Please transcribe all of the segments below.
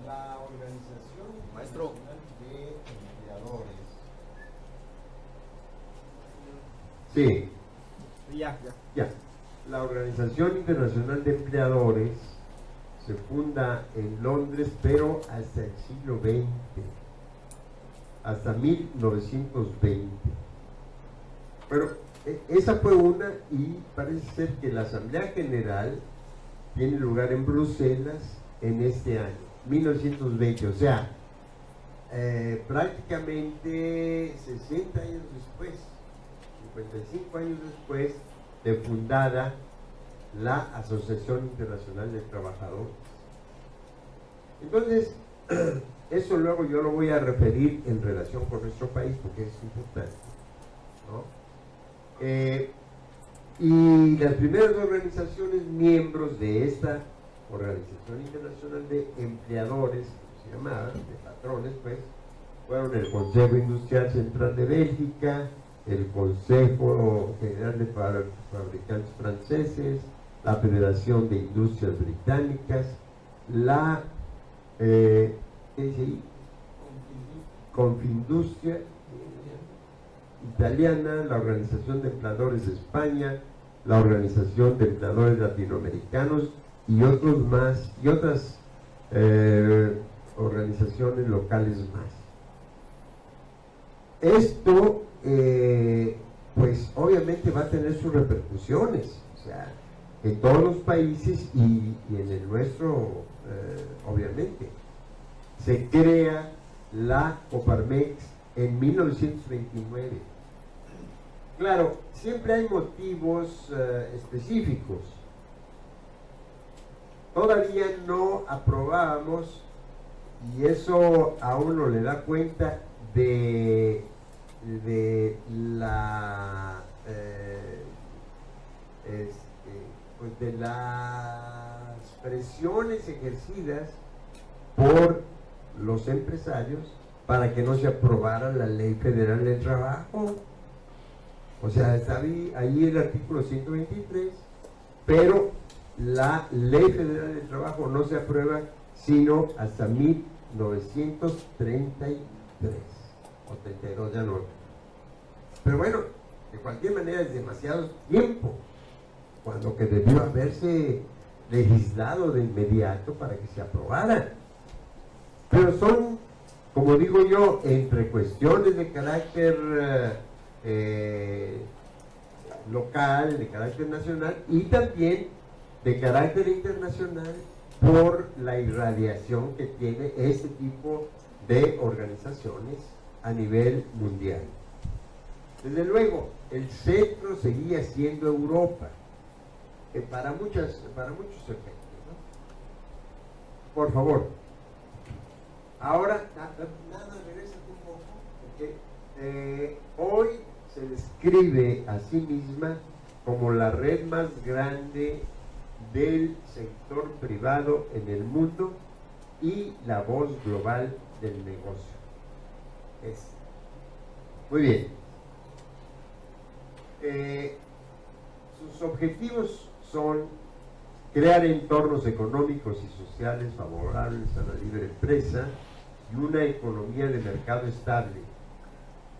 La Organización Maestro. Internacional de Empleadores. Sí, Ya. ya. La Organización Internacional de Empleadores se funda en Londres, pero hasta el siglo XX, hasta 1920. Pero esa fue una, y parece ser que la Asamblea General tiene lugar en Bruselas en este año, 1920, o sea, prácticamente 60 años después, 55 años después de fundada la Asociación Internacional de Trabajadores. Entonces, eso luego yo lo voy a referir en relación con nuestro país porque es importante, ¿no? Y las primeras organizaciones miembros de esta Organización Internacional de Empleadores, como se llamaba, de patrones, pues, fueron el Consejo Industrial Central de Bélgica, el Consejo General de Fabricantes Franceses, la Federación de Industrias Británicas, la ¿qué dice ahí? Confindustria italiana, la Organización de Empleadores de España, la Organización de Empleadores Latinoamericanos y otros más, y otras organizaciones locales más. Esto pues obviamente va a tener sus repercusiones, o sea, en todos los países y en el nuestro obviamente. Se crea la Coparmex en 1929. Claro, siempre hay motivos específicos. Todavía no aprobábamos, y eso a uno le da cuenta de la pues de las presiones ejercidas por los empresarios para que no se aprobara la Ley Federal del Trabajo. O sea, está ahí el artículo 123, pero la Ley Federal del Trabajo no se aprueba sino hasta 1933 o 32, ya no. Pero bueno, de cualquier manera es demasiado tiempo, cuando que debió haberse legislado de inmediato para que se aprobara. Pero son, como digo yo, entre cuestiones de carácter local, de carácter nacional y también de carácter internacional por la irradiación que tiene este tipo de organizaciones a nivel mundial. Desde luego, el centro seguía siendo Europa, para muchos efectos, ¿no? Por favor. Ahora, nada, regrésate un poco, porque hoy se describe a sí misma como la red más grande del sector privado en el mundo y la voz global del negocio. Muy bien. Sus objetivos son crear entornos económicos y sociales favorables a la libre empresa y una economía de mercado estable.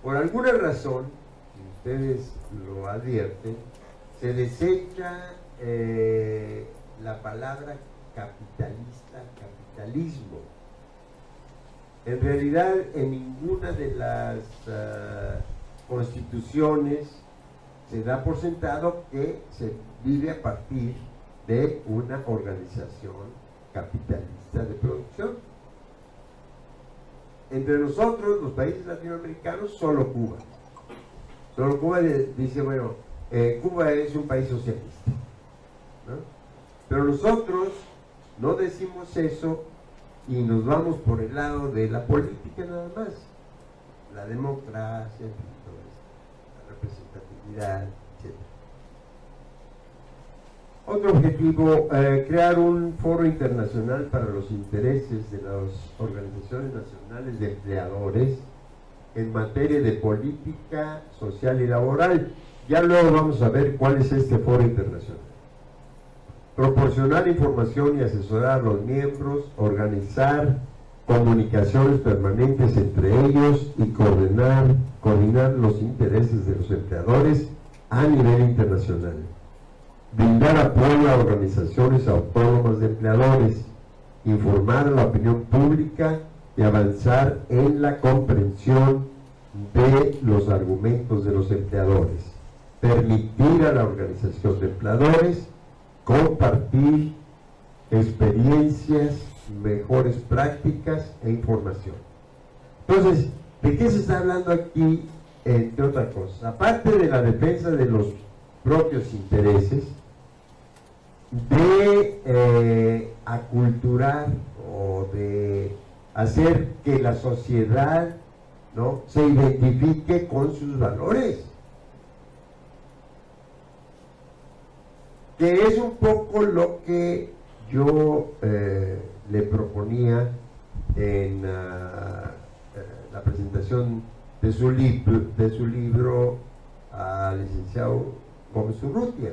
Por alguna razón, y ustedes lo advierten, se desecha la palabra capitalista, capitalismo. En realidad, en ninguna de las constituciones se da por sentado que se vive a partir de una organización capitalista de producción. Entre nosotros, los países latinoamericanos, solo Cuba. Solo Cuba dice, bueno, Cuba es un país socialista, ¿no? Pero nosotros no decimos eso y nos vamos por el lado de la política nada más. La democracia, todo esto, la representatividad, etc. Otro objetivo, crear un foro internacional para los intereses de las organizaciones nacionales de empleadores en materia de política social y laboral. Ya luego vamos a ver cuál es este foro internacional. Proporcionar información y asesorar a los miembros, organizar comunicaciones permanentes entre ellos y coordinar los intereses de los empleadores a nivel internacional, brindar apoyo a organizaciones autónomas de empleadores, informar a la opinión pública y avanzar en la comprensión de los argumentos de los empleadores, permitir a la organización de empleadores compartir experiencias, mejores prácticas e información. Entonces, ¿de qué se está hablando aquí? Entre otras cosas, aparte de la defensa de los propios intereses, de aculturar o de hacer que la sociedad, ¿no?, se identifique con sus valores, que es un poco lo que yo le proponía en la presentación de su libro al licenciado Gómez Urrutia,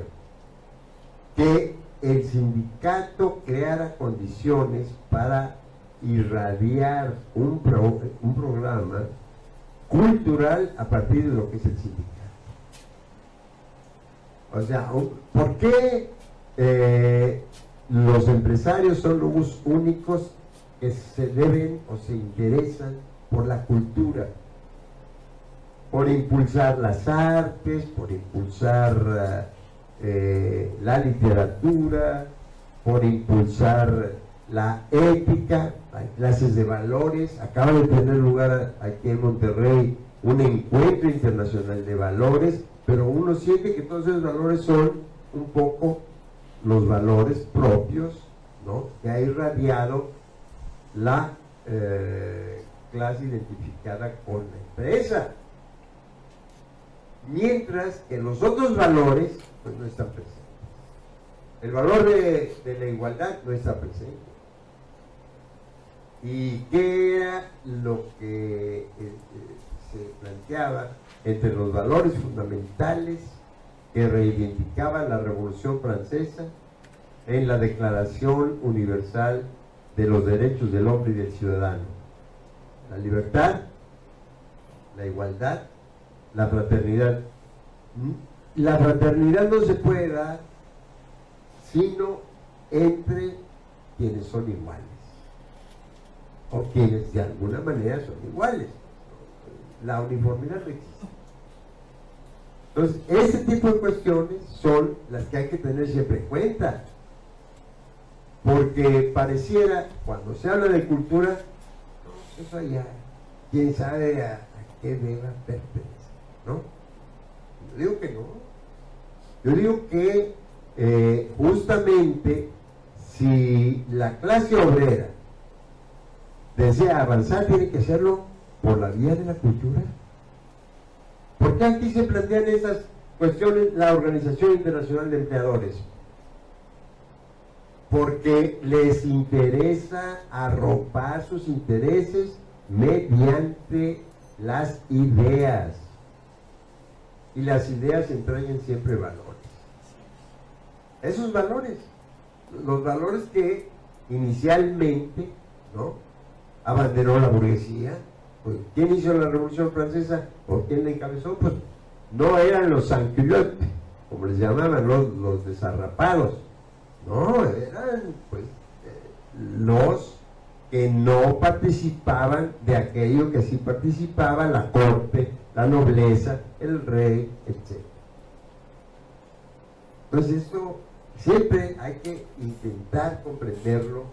que el sindicato creara condiciones para irradiar un programa cultural a partir de lo que es el sindicato. O sea, ¿por qué los empresarios son los únicos que se deben o se interesan por la cultura? Por impulsar las artes, por impulsar la literatura, por impulsar la ética, hay clases de valores. Acaba de tener lugar aquí en Monterrey un encuentro internacional de valores, pero uno siente que todos esos valores son un poco los valores propios, ¿no?, que ha irradiado la clase identificada con la empresa, mientras que los otros valores pues no están presentes. El valor de la igualdad no está presente. ¿Y qué era lo que se planteaba entre los valores fundamentales que reivindicaba la Revolución Francesa en la Declaración Universal de los Derechos del Hombre y del Ciudadano? La libertad, la igualdad, la fraternidad. La fraternidad no se puede dar sino entre quienes son iguales, o quienes de alguna manera son iguales. La uniformidad no existe. Entonces, ese tipo de cuestiones son las que hay que tener siempre en cuenta, porque pareciera, cuando se habla de cultura, no, eso ya, quién sabe a qué deba pertenecer, ¿no? Yo digo que no. Yo digo que justamente si la clase obrera desea avanzar, tiene que hacerlo por la vía de la cultura. ¿Por qué aquí se plantean esas cuestiones la Organización Internacional de Empleadores? Porque les interesa arropar sus intereses mediante las ideas, y las ideas entrañan siempre valores. Esos valores, los valores que inicialmente, ¿no?, abanderó la burguesía. Pues, ¿quién hizo la Revolución Francesa o quién la encabezó? Pues no eran los sans-culottes, como les llamaban, los desarrapados, no, eran pues los que no participaban de aquello que sí participaba la corte, la nobleza, el rey, etc. Entonces esto siempre hay que intentar comprenderlo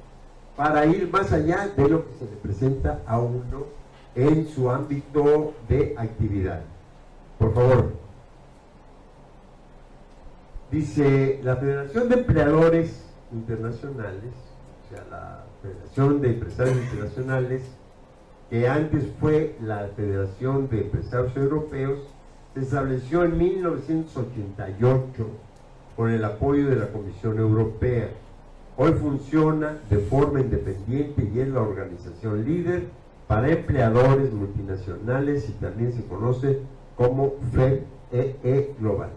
para ir más allá de lo que se le presenta a uno en su ámbito de actividad. Por favor. Dice, la Federación de Empleadores Internacionales, o sea, la Federación de Empresarios Internacionales, que antes fue la Federación de Empresarios Europeos, se estableció en 1988 con el apoyo de la Comisión Europea. Hoy funciona de forma independiente y es la organización líder para empleadores multinacionales y también se conoce como FEDEE Global.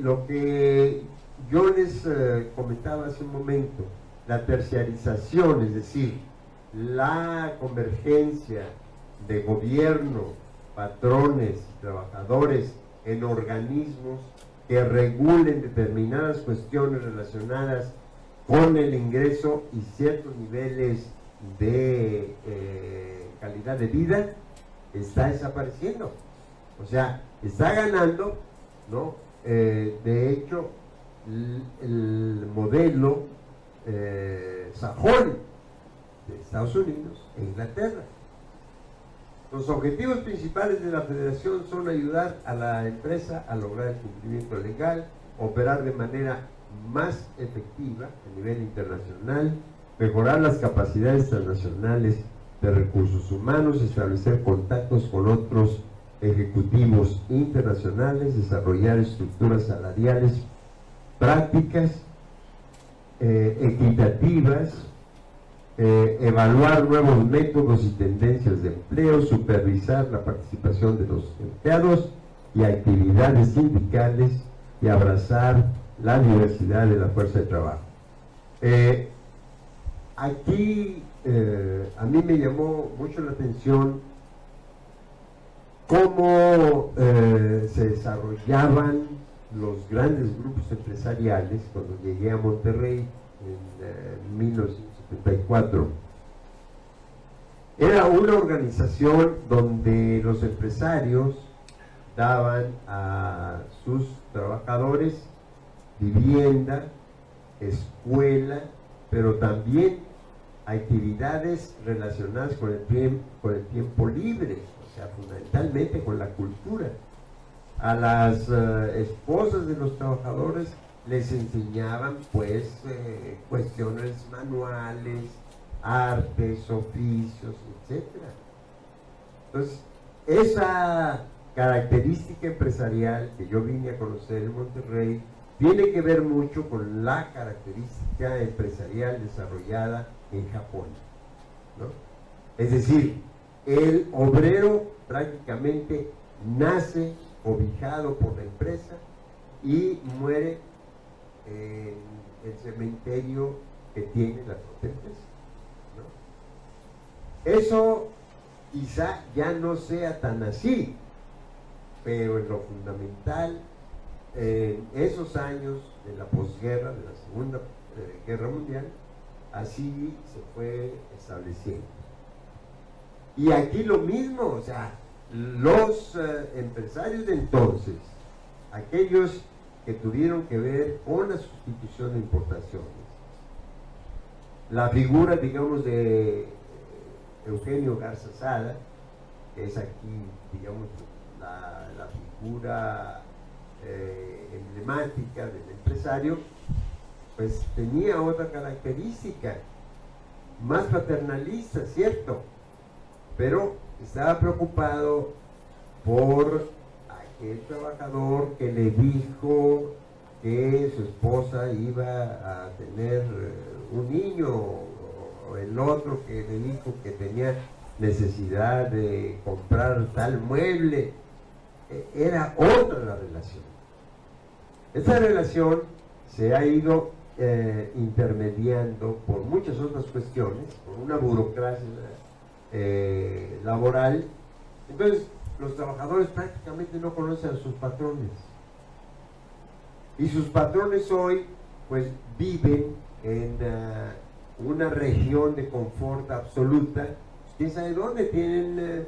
Lo que yo les comentaba hace un momento, la terciarización, es decir, la convergencia de gobierno, patrones y trabajadores en organismos que regulen determinadas cuestiones relacionadas con el ingreso y ciertos niveles de calidad de vida, está desapareciendo. O sea, está ganando, ¿no? De hecho, el modelo sajón de Estados Unidos e Inglaterra. Los objetivos principales de la federación son ayudar a la empresa a lograr el cumplimiento legal, operar de manera más efectiva a nivel internacional, mejorar las capacidades transnacionales de recursos humanos, establecer contactos con otros ejecutivos internacionales, desarrollar estructuras salariales prácticas, equitativas, evaluar nuevos métodos y tendencias de empleo, supervisar la participación de los empleados y actividades sindicales y abrazar la diversidad de la fuerza de trabajo. Aquí a mí me llamó mucho la atención cómo se desarrollaban los grandes grupos empresariales cuando llegué a Monterrey en 1974. Era una organización donde los empresarios daban a sus trabajadores vivienda, escuela, pero también actividades relacionadas con el tiempo libre, o sea, fundamentalmente con la cultura. A las esposas de los trabajadores les enseñaban pues cuestiones manuales, artes, oficios, etc. Entonces, esa característica empresarial que yo vine a conocer en Monterrey tiene que ver mucho con la característica empresarial desarrollada en Japón, ¿no? Es decir, el obrero prácticamente nace cobijado por la empresa y muere en el cementerio que tiene la propia empresa, ¿no? Eso quizá ya no sea tan así, pero en lo fundamental, en esos años de la posguerra, de la Segunda Guerra Mundial, así se fue estableciendo. Y aquí lo mismo, o sea, los empresarios de entonces, aquellos que tuvieron que ver con la sustitución de importaciones, la figura, digamos, de Eugenio Garza Sada, que es aquí, digamos, la figura emblemática del empresario, pues tenía otra característica, más paternalista, cierto, pero estaba preocupado por aquel trabajador que le dijo que su esposa iba a tener un niño, o el otro que le dijo que tenía necesidad de comprar tal mueble. Era otra la relación. Esa relación se ha ido intermediando por muchas otras cuestiones, por una burocracia laboral. Entonces los trabajadores prácticamente no conocen a sus patrones, y sus patrones hoy pues viven en una región de confort absoluta. ¿Quién sabe dónde tienen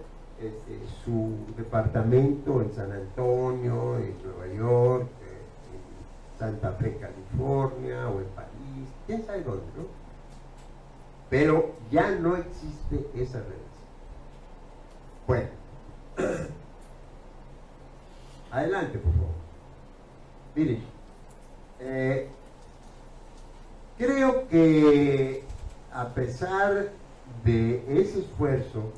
su departamento? En San Antonio, en Nueva York, en Santa Fe, California, o en París, quién sabe dónde, ¿no? Pero ya no existe esa relación. Bueno, adelante, por favor. Miren, creo que a pesar de ese esfuerzo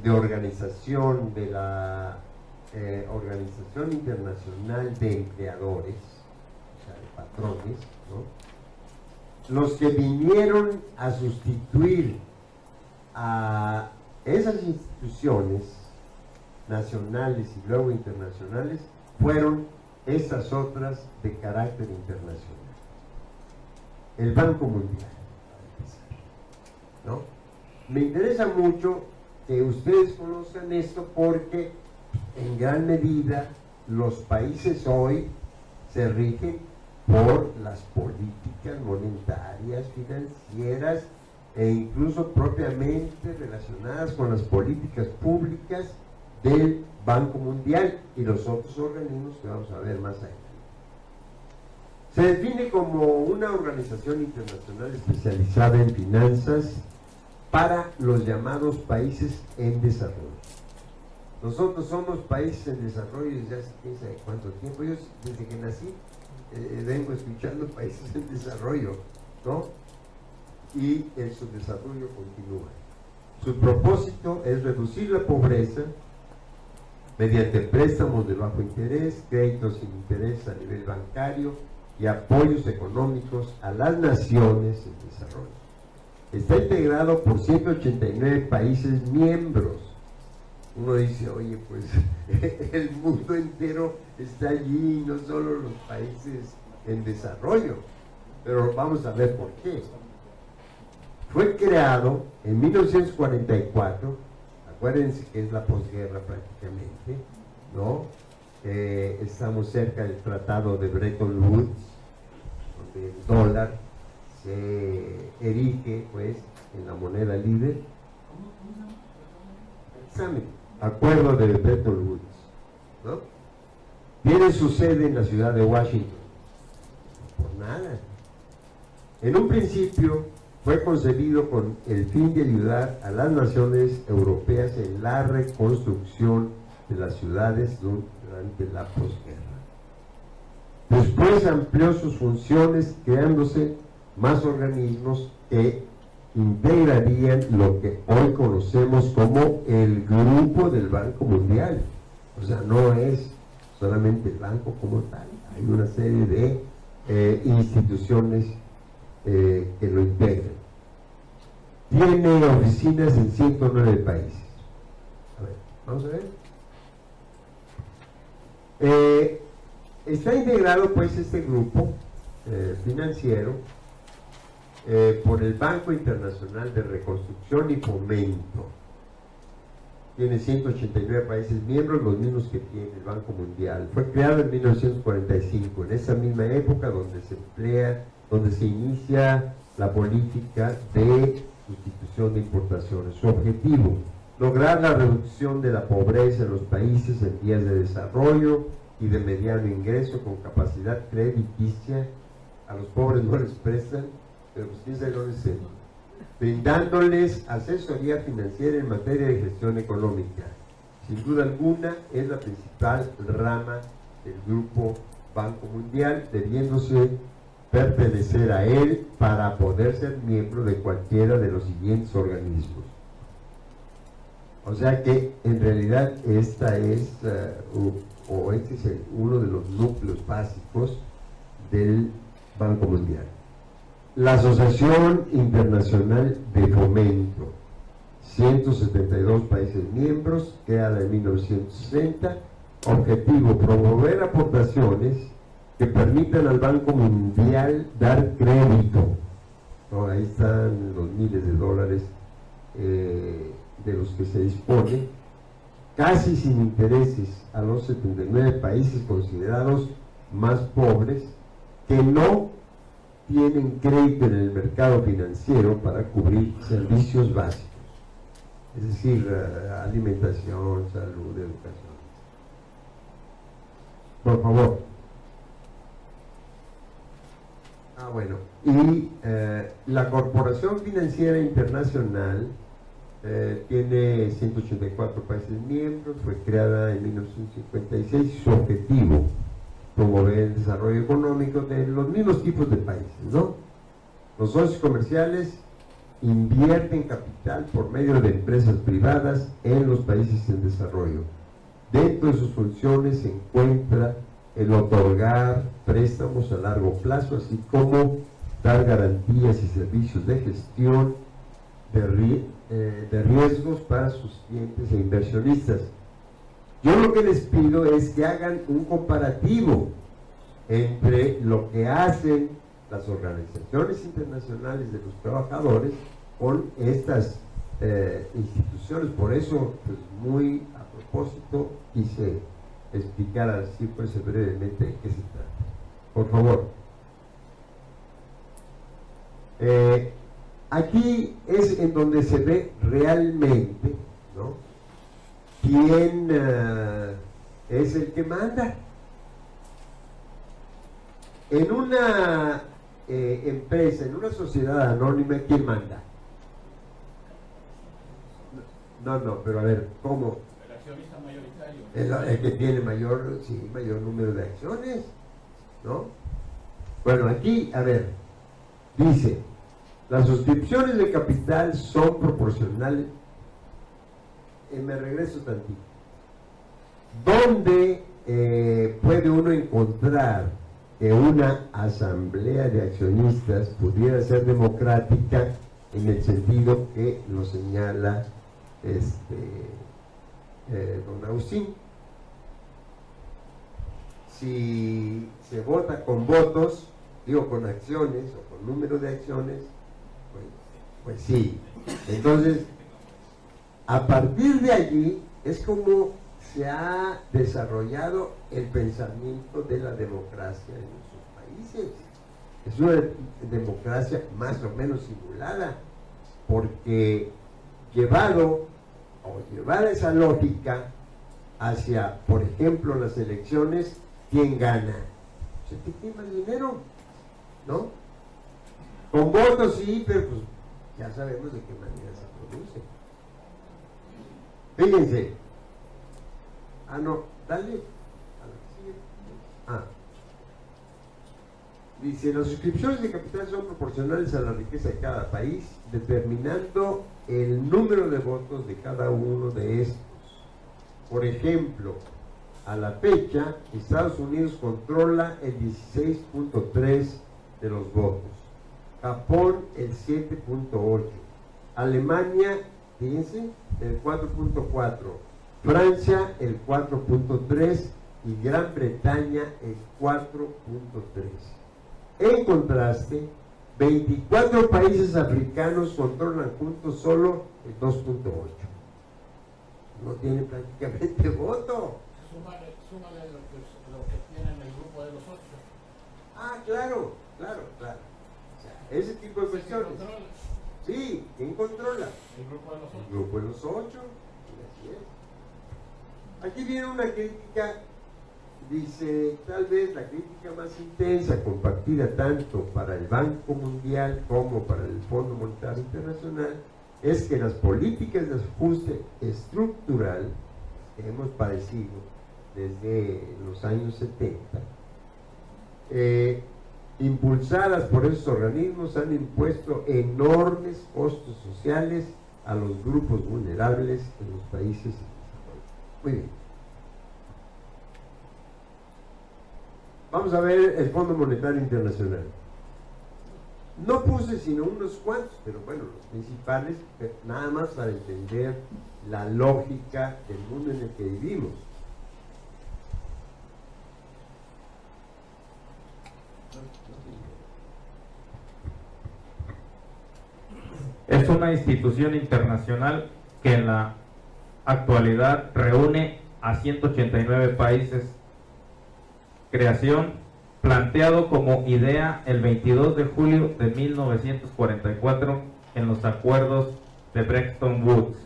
de organización de la Organización Internacional de Empleadores, o sea, de patrones, ¿no?, los que vinieron a sustituir a esas instituciones nacionales y luego internacionales fueron estas otras de carácter internacional. El Banco Mundial, para empezar, ¿no? Me interesa mucho que ustedes conozcan esto porque en gran medida los países hoy se rigen por las políticas monetarias, financieras e incluso propiamente relacionadas con las políticas públicas del Banco Mundial y los otros organismos que vamos a ver más adelante. Se define como una organización internacional especializada en finanzas para los llamados países en desarrollo. Nosotros somos países en desarrollo desde hace quién sabe cuánto tiempo. Yo desde que nací vengo escuchando países en desarrollo, ¿no? Y el subdesarrollo continúa. Su propósito es reducir la pobreza mediante préstamos de bajo interés, créditos sin interés a nivel bancario y apoyos económicos a las naciones en desarrollo. Está integrado por 189 países miembros. Uno dice, oye, pues el mundo entero está allí, no solo los países en desarrollo. Pero vamos a ver por qué. Fue creado en 1944, acuérdense que es la posguerra prácticamente, ¿no? Estamos cerca del tratado de Bretton Woods, donde el dólar se erige pues en la moneda líder. Examen, acuerdo de Bretton Woods, ¿no? Tiene su sede en la ciudad de Washington. Por nada. En un principio fue concebido con el fin de ayudar a las naciones europeas en la reconstrucción de las ciudades durante la posguerra. Después amplió sus funciones creándose más organismos que integrarían lo que hoy conocemos como el Grupo del Banco Mundial. O sea, no es solamente el banco como tal, hay una serie de instituciones que lo integran. Tiene oficinas en 109 países. A ver, vamos a ver. Está integrado pues este grupo financiero por el Banco Internacional de Reconstrucción y Fomento. Tiene 189 países miembros, los mismos que tiene el Banco Mundial. Fue creado en 1945, en esa misma época donde se inicia la política de sustitución de importaciones. Su objetivo, lograr la reducción de la pobreza en los países en vías de desarrollo y de mediano ingreso con capacidad crediticia. A los pobres no les prestan, pero pues quién sabe dónde se, brindándoles asesoría financiera en materia de gestión económica. Sin duda alguna es la principal rama del Grupo Banco Mundial, debiéndose pertenecer a él para poder ser miembro de cualquiera de los siguientes organismos. O sea que en realidad esta es este es uno de los núcleos básicos del Banco Mundial. La Asociación Internacional de Fomento, 172 países miembros, creada en 1960. Objetivo, promover aportaciones que permitan al Banco Mundial dar crédito. Oh, ahí están los miles de dólares de los que se dispone, casi sin intereses, a los 79 países considerados más pobres que no tienen crédito en el mercado financiero para cubrir servicios básicos, es decir, alimentación, salud, educación. Por favor. Bueno, y la Corporación Financiera Internacional tiene 184 países miembros, fue creada en 1956 y su objetivo, promover el desarrollo económico de los mismos tipos de países, ¿no? Los socios comerciales invierten capital por medio de empresas privadas en los países en desarrollo. Dentro de sus funciones se encuentra el otorgar préstamos a largo plazo, así como dar garantías y servicios de gestión de riesgos para sus clientes e inversionistas. Yo lo que les pido es que hagan un comparativo entre lo que hacen las organizaciones internacionales de los trabajadores con estas instituciones. Por eso, pues muy a propósito, quise explicar así pues brevemente de qué se trata. Por favor. Aquí es en donde se ve realmente, ¿no?, quién es el que manda. En una empresa, en una sociedad anónima, ¿quién manda? No, pero a ver, ¿cómo? El accionista mayoritario. El que tiene mayor, sí, mayor número de acciones, ¿no? Bueno, aquí, a ver, dice, las suscripciones de capital son proporcionales. Me regreso tantito. ¿Dónde puede uno encontrar que una asamblea de accionistas pudiera ser democrática en el sentido que lo señala don Agustín? Si se vota con votos, digo con acciones o con número de acciones, pues sí. Entonces, a partir de allí es como se ha desarrollado el pensamiento de la democracia en nuestros países. Es una democracia más o menos simulada, porque llevar esa lógica hacia, por ejemplo, las elecciones, ¿quién gana? Pues el que tiene más dinero, ¿no? Con votos sí, pero pues ya sabemos de qué manera se produce. Fíjense. No, dale. Dice, las suscripciones de capital son proporcionales a la riqueza de cada país, determinando el número de votos de cada uno de estos. Por ejemplo, a la fecha, Estados Unidos controla el 16.3% de los votos, Japón el 7.8%, Alemania, fíjense, el 4.4%, Francia el 4.3% y Gran Bretaña el 4.3%. En contraste, 24 países africanos controlan juntos solo el 2.8%. No tienen prácticamente voto. Súmale lo que tienen el grupo de los 8. Claro. O sea, ese tipo de cuestiones. Sí, ¿quién controla? El grupo de los 8. El grupo de los 8. Así es. Aquí viene una crítica. Dice, tal vez la crítica más intensa compartida tanto para el Banco Mundial como para el Fondo Monetario Internacional es que las políticas de ajuste estructural que hemos padecido desde los años 70, impulsadas por esos organismos, han impuesto enormes costos sociales a los grupos vulnerables en los países en desarrollo. Muy bien. Vamos a ver el Fondo Monetario Internacional. No puse sino unos cuantos, pero bueno, los principales, nada más para entender la lógica del mundo en el que vivimos. Es una institución internacional que en la actualidad reúne a 189 países. Creación, planteado como idea el 22 de julio de 1944 en los acuerdos de Bretton Woods.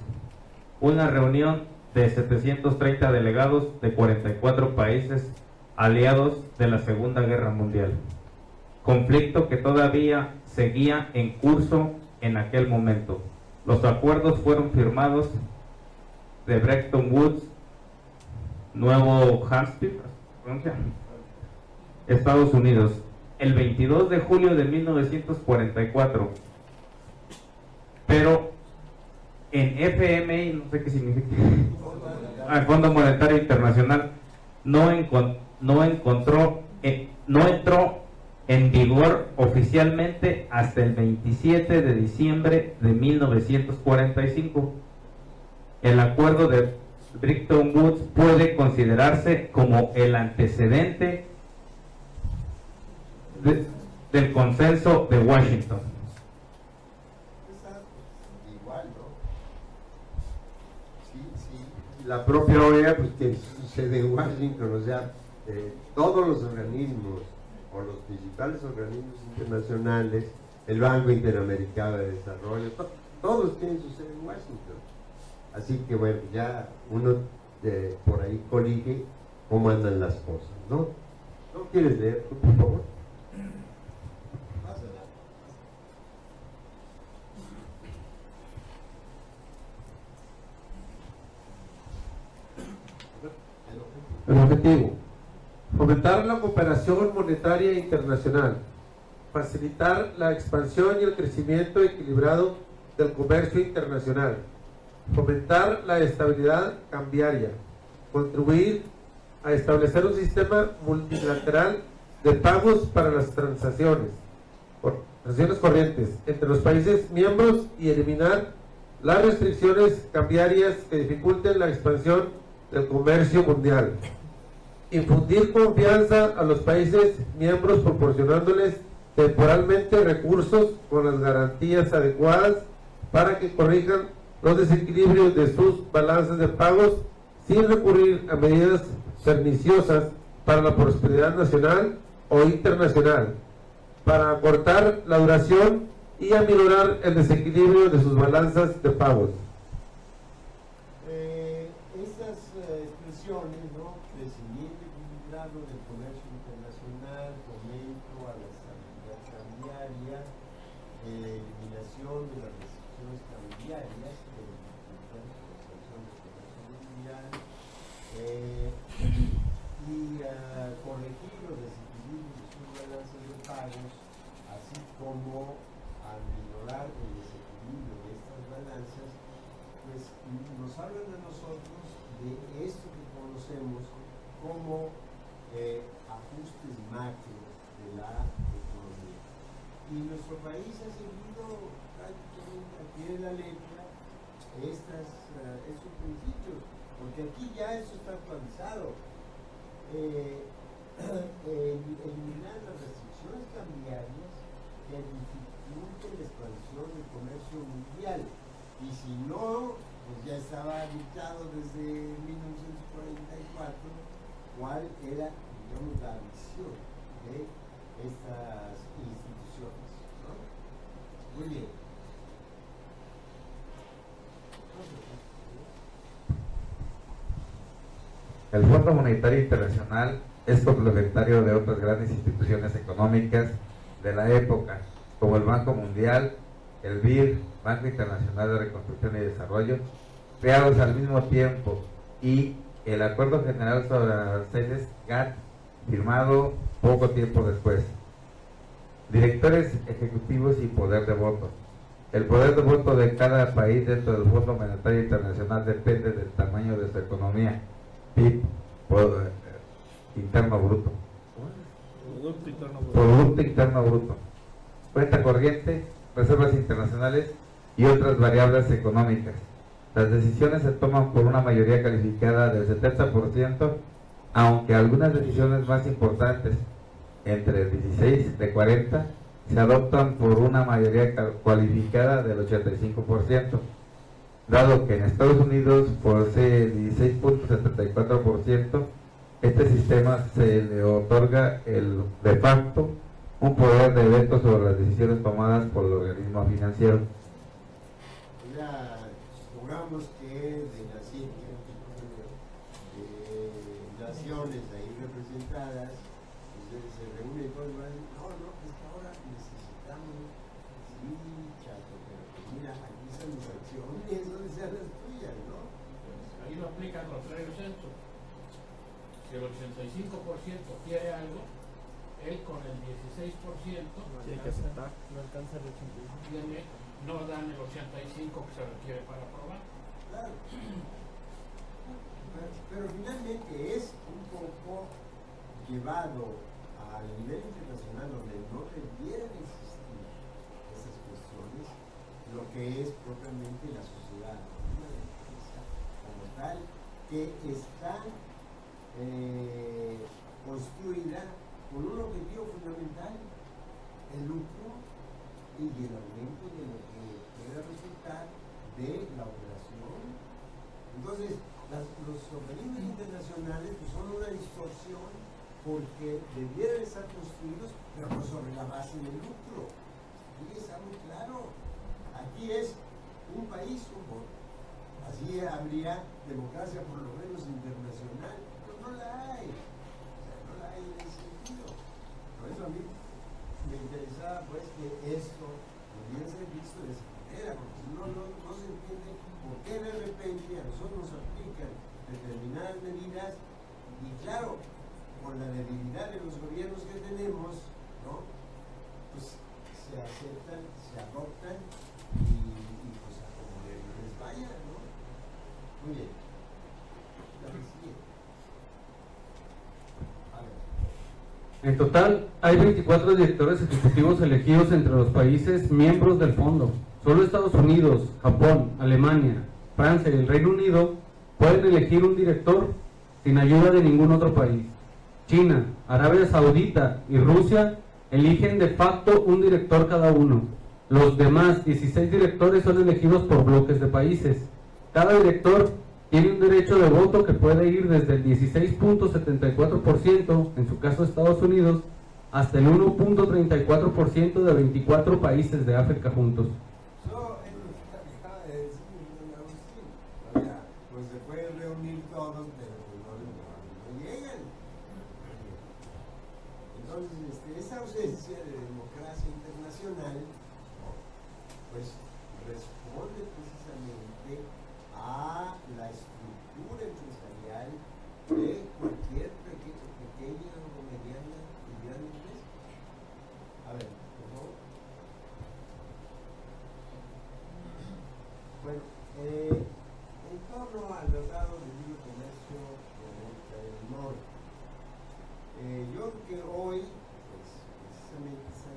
Una reunión de 730 delegados de 44 países aliados de la Segunda Guerra Mundial. Conflicto que todavía seguía en curso en aquel momento. Los acuerdos fueron firmados de Bretton Woods, Nuevo Hampshire, Estados Unidos, el 22 de julio de 1944. Pero en FMI, no sé qué significa, el Fondo Monetario Internacional no entró en vigor oficialmente hasta el 27 de diciembre de 1945. El acuerdo de Bretton Woods puede considerarse como el antecedente del consenso de Washington. Igual, ¿no? la propia OEA pues tiene su sede en Washington, o sea, todos los organismos o los principales organismos internacionales, el Banco Interamericano de Desarrollo, todos tienen su sede en Washington. Así que bueno, ya uno por ahí colige cómo andan las cosas, ¿no? ¿No quieres leer tú, por favor? El objetivo: fomentar la cooperación monetaria internacional, facilitar la expansión y el crecimiento equilibrado del comercio internacional, fomentar la estabilidad cambiaria, contribuir a establecer un sistema multilateral de pagos para las transacciones corrientes entre los países miembros y eliminar las restricciones cambiarias que dificulten la expansión del comercio mundial. Infundir confianza a los países miembros proporcionándoles temporalmente recursos con las garantías adecuadas para que corrijan los desequilibrios de sus balances de pagos sin recurrir a medidas perniciosas para la prosperidad nacional o internacional, para acortar la duración y aminorar el desequilibrio de sus balanzas de pagos. Estas expresiones, ¿no? Crecimiento equilibrado del comercio internacional, fomento a la estabilidad cambiaria, eliminación de las restricciones cambiarias que dificultan la expansión del comercio mundial, y corregir los desequilibrios de sus balanzas de pagos, así como aminorar el desequilibrio de estas balanzas, pues nos hablan a nosotros de esto que conocemos como ajustes macros de la economía. Y nuestro país ha seguido prácticamente al pie de la letra estos principios, porque aquí ya eso está actualizado. Eliminar las restricciones cambiarias que dificulten la expansión del comercio mundial. Y si no, pues ya estaba dictado desde 1944 cuál era, digamos, la visión de estas instituciones, ¿no? Muy bien. El Fondo Monetario Internacional es complementario de otras grandes instituciones económicas de la época, como el Banco Mundial, el BID, Banco Internacional de Reconstrucción y Desarrollo, creados al mismo tiempo, y el Acuerdo General sobre Aranceles GATT, firmado poco tiempo después. Directores ejecutivos y poder de voto. El poder de voto de cada país dentro del Fondo Monetario Internacional depende del tamaño de su economía, PIB, interno bruto. Producto interno bruto. Cuenta corriente, reservas internacionales y otras variables económicas. Las decisiones se toman por una mayoría calificada del 70%, aunque algunas decisiones más importantes, entre 16 de 40, se adoptan por una mayoría cualificada del 85%, dado que en Estados Unidos posee 16.74%, este sistema se le otorga de facto un poder de veto sobre las decisiones tomadas por el organismo financiero. Ya, supongamos que de las 7 naciones ahí representadas, ustedes se reúnen todos y van a decir, no, es que ahora necesitamos, sí, chato, pero pues mira, aquí están mis acciones, ¿dónde sean las tuyas, no? Ahí lo aplican los contrario censo. Si el 85% quiere algo, él con el 16% tiene que aceptar. No alcanza el 85%. No dan el 85% que se requiere para aprobar. Claro. Pero finalmente es un poco llevado al nivel internacional donde no debieran existir esas cuestiones, lo que es propiamente la sociedad, una empresa como tal, que está construida con un objetivo fundamental, el lucro y el aumento de lo que pueda resultar de la operación. Entonces, Los organismos internacionales pues, son una distorsión porque debieran estar construidos, pero no sobre la base del lucro. Aquí está muy claro. Aquí es un país, un voto. Así habría democracia por lo menos internacional, pero no la hay. O sea, no la hay en ese sentido. Por eso a mí me interesaba pues que esto pudiera ser visto de esa manera, porque si no se entiende por qué de repente a nosotros nos aplican determinadas medidas y claro, con la debilidad de los gobiernos que tenemos, ¿no? Pues se aceptan, se adoptan y pues a como les vaya, ¿no? Muy bien. La que sigue. A ver. En total, hay 24 directores ejecutivos elegidos entre los países miembros del fondo. Solo Estados Unidos, Japón, Alemania, Francia y el Reino Unido pueden elegir un director sin ayuda de ningún otro país. China, Arabia Saudita y Rusia eligen de facto un director cada uno. Los demás 16 directores son elegidos por bloques de países. Cada director tiene un derecho de voto que puede ir desde el 16.74%, en su caso Estados Unidos, hasta el 1.34% de 24 países de África juntos. Pues se pueden reunir todos, pero no llegan. Entonces, esta ausencia de democracia internacional, pues responde precisamente a la estructura empresarial de cualquier pequeña o mediana y gran empresa. A ver, por favor. Bueno, en torno al Tratado de Libre Comercio de América del Norte, yo creo que hoy, pues, precisamente esa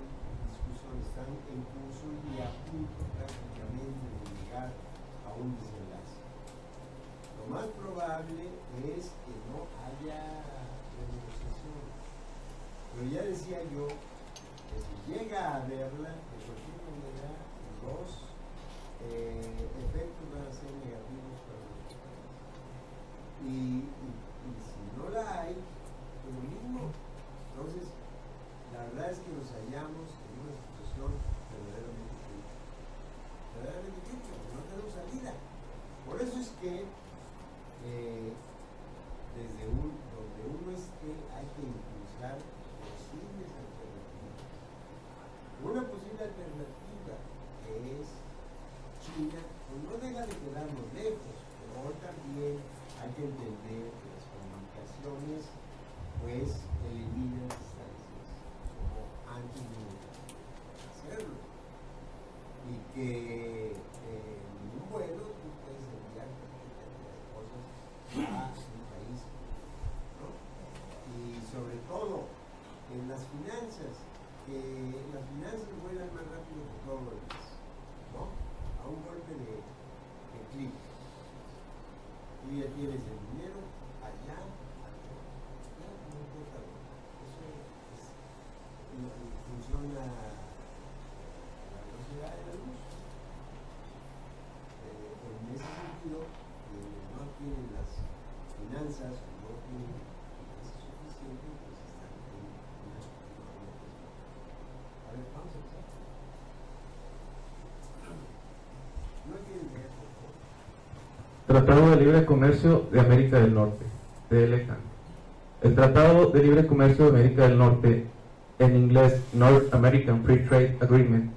discusión está en curso y a punto prácticamente de llegar a un desenlace. Lo más probable es que no haya renegociación, pero ya decía yo que si llega a haberla, de cualquier manera, los efectos van a ser negativos para los países. Y si no la hay, pues lo mismo. Entonces, la verdad es que nos hallamos en una situación verdaderamente crítica. Verdaderamente crítica, porque no tenemos salida. Por eso es que desde donde uno esté hay que impulsar posibles alternativas. Una posible alternativa que es China, pues no deja de quedarnos lejos, pero hoy también hay que entender que las comunicaciones pues eliminan distancias, como antes no hacerlo, y que en un vuelo tú puedes enviar cualquier cantidad de cosas a un país, ¿no? Y sobre todo en las finanzas, que las finanzas vuelan más rápido que todo lo demás, ¿no? A un golpe de clic. Tú ya tienes el dinero allá, no importa. Eso funciona a la velocidad de la luz. En ese sentido, quienes no tienen las finanzas o no tienen finanzas suficientes, pues están en una situación. A ver, vamos a empezar. No quieren leer, por favor. Tratado de Libre Comercio de América del Norte, TLCAN. El Tratado de Libre Comercio de América del Norte, en inglés North American Free Trade Agreement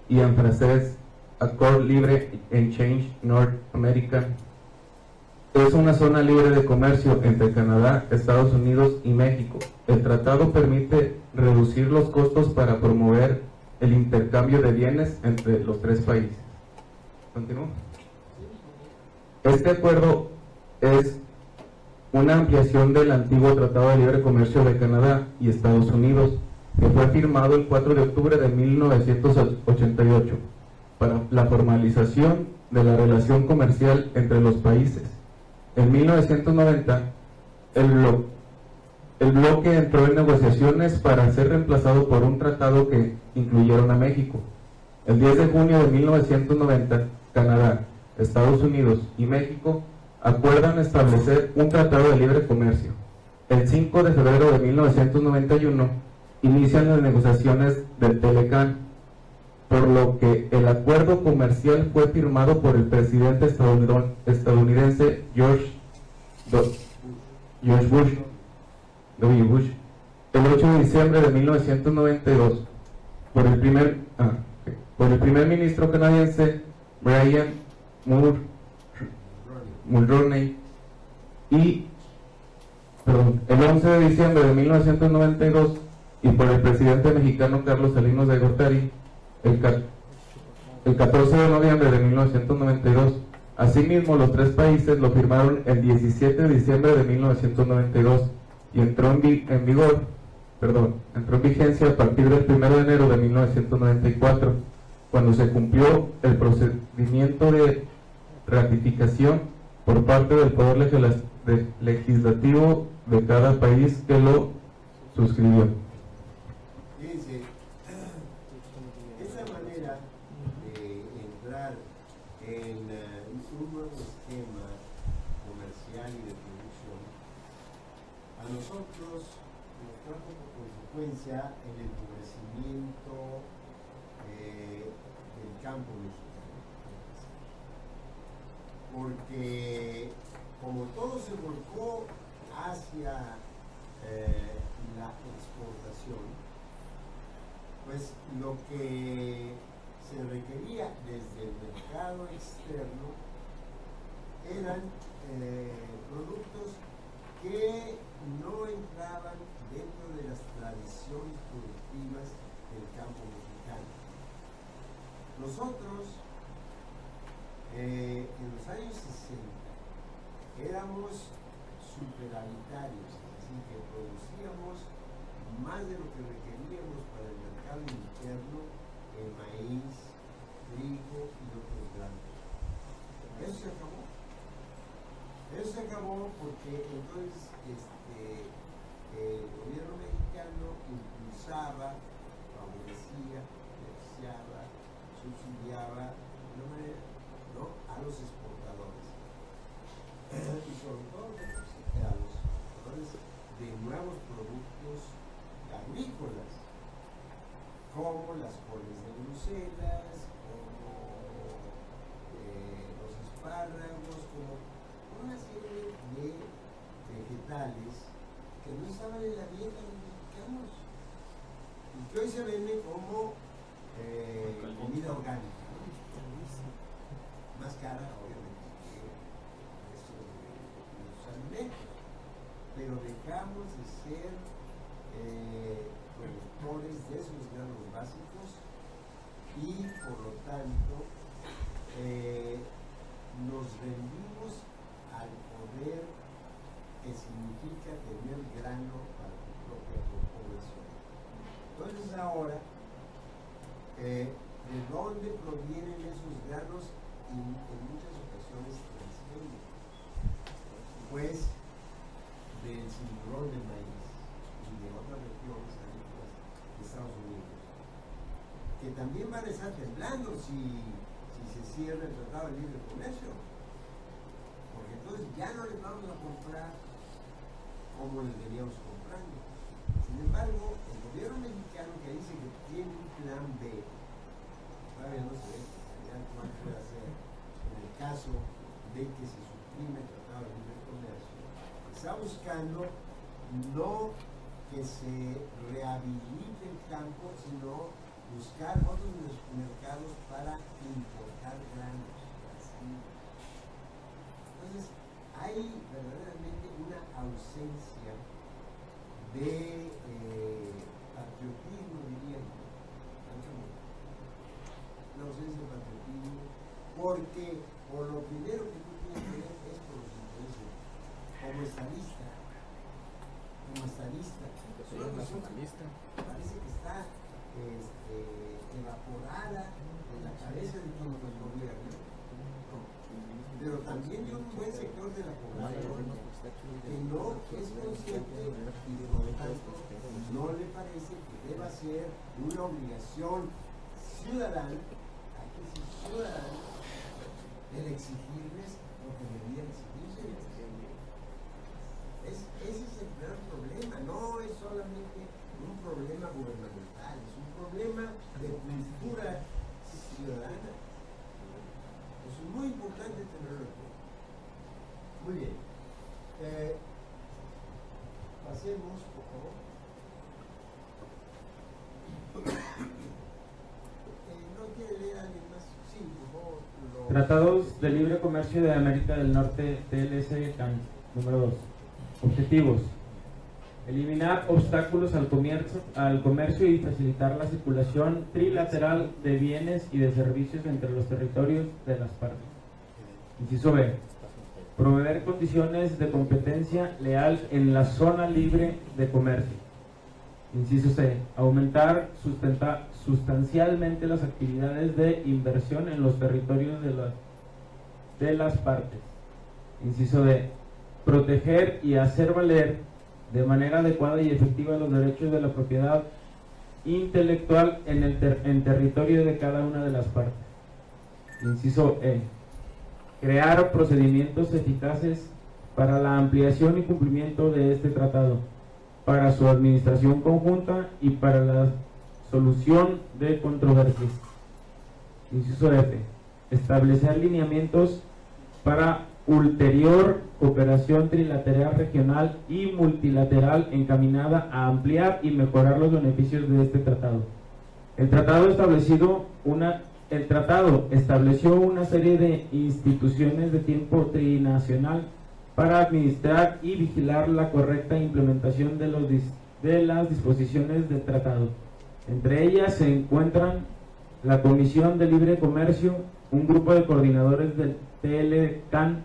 y en francés Accord Libre Exchange North American, es una zona libre de comercio entre Canadá, Estados Unidos y México. El tratado permite reducir los costos para promover el intercambio de bienes entre los tres países. ¿Continúo? Este acuerdo es una ampliación del antiguo Tratado de Libre Comercio de Canadá y Estados Unidos, que fue firmado el 4 de octubre de 1988 para la formalización de la relación comercial entre los países. En 1990, el bloque entró en negociaciones para ser reemplazado por un tratado que incluyeron a México. El 10 de junio de 1990, Canadá, Estados Unidos y México acuerdan establecer un tratado de libre comercio. El 5 de febrero de 1991 inician las negociaciones del Telecán, por lo que el acuerdo comercial fue firmado por el presidente estadounidense George Bush, W. Bush, el 8 de diciembre de 1992, por el primer ministro canadiense Brian Mulroney, y el 11 de diciembre de 1992 y por el presidente mexicano Carlos Salinas de Gortari el 14 de noviembre de 1992. Asimismo, los tres países lo firmaron el 17 de diciembre de 1992 y entró en vigencia a partir del 1 de enero de 1994, cuando se cumplió el procedimiento de ratificación por parte del Poder Legislativo de cada país que lo suscribió. Fíjense, esa manera de entrar en un nuevo esquema comercial y de producción, a nosotros nos trajo por consecuencia el empobrecimiento del campo mexicano. Porque como todo se volcó hacia la exportación, pues lo que se requería desde el mercado externo eran productos que no entraban dentro de las tradiciones productivas del campo mexicano. Nosotros, en los años 60, éramos superavitarios, es decir, que producíamos más de lo que requeríamos para el mercado interno en maíz, trigo y otros granos. Eso se acabó. Eso se acabó porque entonces el gobierno mexicano impulsaba, favorecía, beneficiaba, subsidiaba de una manera, ¿no?, a los exportadores. Y sobre todo a los exportadores de nuevos productos agrícolas, como las coles de Bruselas, como los espárragos, como una serie de vegetales que no estaban en la dieta de los mexicanos y que hoy se venden como comida orgánica, ¿no? Más cara, obviamente, que estos los alimentos, pero dejamos de ser productores de esos granos básicos y por lo tanto nos rendimos al poder que significa tener grano para tu propia población. Entonces ahora, ¿de dónde provienen esos granos en muchas ocasiones transgénicos? Pues del cinturón de maíz y de otras regiones agrícolas de Estados Unidos, que también van a estar temblando si se cierra el Tratado de Libre Comercio, porque entonces ya no les vamos a comprar como les veníamos comprando. Sin embargo, el gobierno mexicano, que dice que tiene un plan B, todavía no se ve cuál puede ser en el caso de que se suprime el Tratado de Libre Comercio, está buscando no que se rehabilite el campo, sino buscar otros mercados para importar granos. Entonces, hay verdaderamente una ausencia de patriotismo, diría yo. Una ausencia de patriotismo, porque por lo primero que tú tienes que ver es por los intereses, como estadista. Parece que está evaporada en la cabeza de quienes nos gobiernan, pero también de un buen sector de la población que no es consciente y por lo tanto no le parece que deba ser una obligación ciudadana, hay que ser ciudadana, el exigirles porque debían seguirse. Ese es el gran problema, no es solamente un problema gubernamental, es un problema de cultura ciudadana. Eso es muy importante tenerlo en cuenta. Muy bien. Pasemos, por favor. ¿No quiere leer alguien más? Sí, por favor. Tratados de Libre Comercio de América del Norte, TLC-CAN, número 2. Objetivos: eliminar obstáculos al comercio y facilitar la circulación trilateral de bienes y de servicios entre los territorios de las partes. Inciso B: proveer condiciones de competencia leal en la zona libre de comercio. Inciso C: aumentar sustancialmente las actividades de inversión en los territorios de las partes. Inciso D: proteger y hacer valer de manera adecuada y efectiva los derechos de la propiedad intelectual en territorio de cada una de las partes. Inciso E: crear procedimientos eficaces para la ampliación y cumplimiento de este tratado, para su administración conjunta y para la solución de controversias. Inciso F: establecer lineamientos para ulterior cooperación trilateral, regional y multilateral encaminada a ampliar y mejorar los beneficios de este tratado. El tratado estableció una serie de instituciones de tiempo trinacional para administrar y vigilar la correcta implementación de las disposiciones del tratado. Entre ellas se encuentran la Comisión de Libre Comercio, un grupo de coordinadores del TLCAN,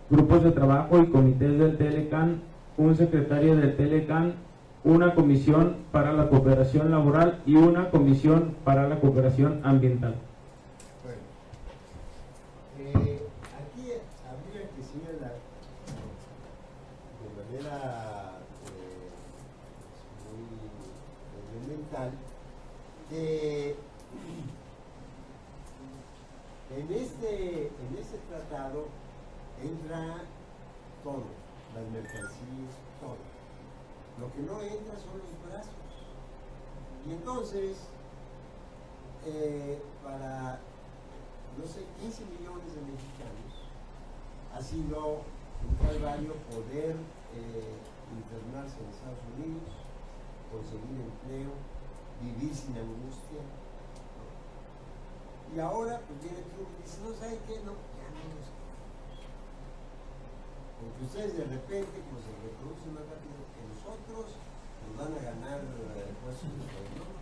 grupos de trabajo y comités del TLCAN, un secretario del TLCAN, una comisión para la cooperación laboral y una comisión para la cooperación ambiental. Bueno, aquí habría que señalar de manera muy elemental que en este tratado entra todo, las mercancías, todo. Lo que no entra son los brazos. Y entonces, para, no sé, 15 millones de mexicanos, ha sido un calvario poder internarse en Estados Unidos, conseguir empleo, vivir sin angustia, ¿no? Y ahora, pues viene Trump y dice, no, ¿sabe qué? No, ya no los quiero. Porque ustedes de repente, como se reproducen más rápido que nosotros, nos van a ganar puestos de gobierno.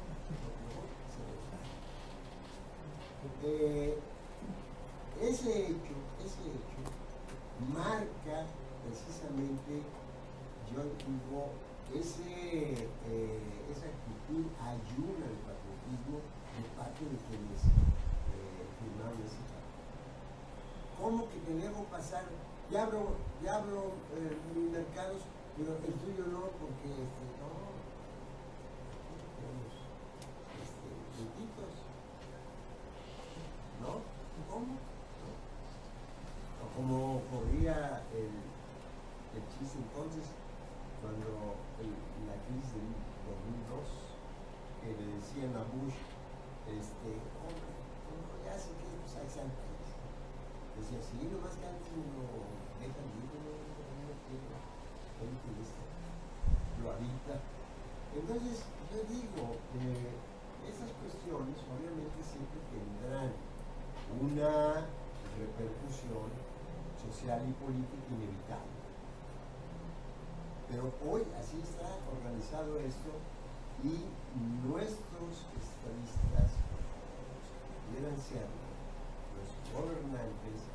Ese hecho marca precisamente, yo digo, esa actitud ayuda al patriotismo de parte de quienes firmaron ese tratado. ¿Cómo que queremos pasar? Ya abro mis mercados, pero el tuyo no, porque no, tenemos puntitos, ¿no? ¿Cómo? ¿No? O como ocurría el chiste entonces, cuando la crisis del 2002, que le decían a Bush, hombre, ya sé que pues hay santos. Decía, sí, nomás que antes lo dejan libre, no quiero gente lo habita. Entonces, yo digo, esas cuestiones obviamente siempre tendrán una repercusión social y política inevitable. Pero hoy así está organizado esto y nuestros estadistas pudieran serlo, los gobernantes,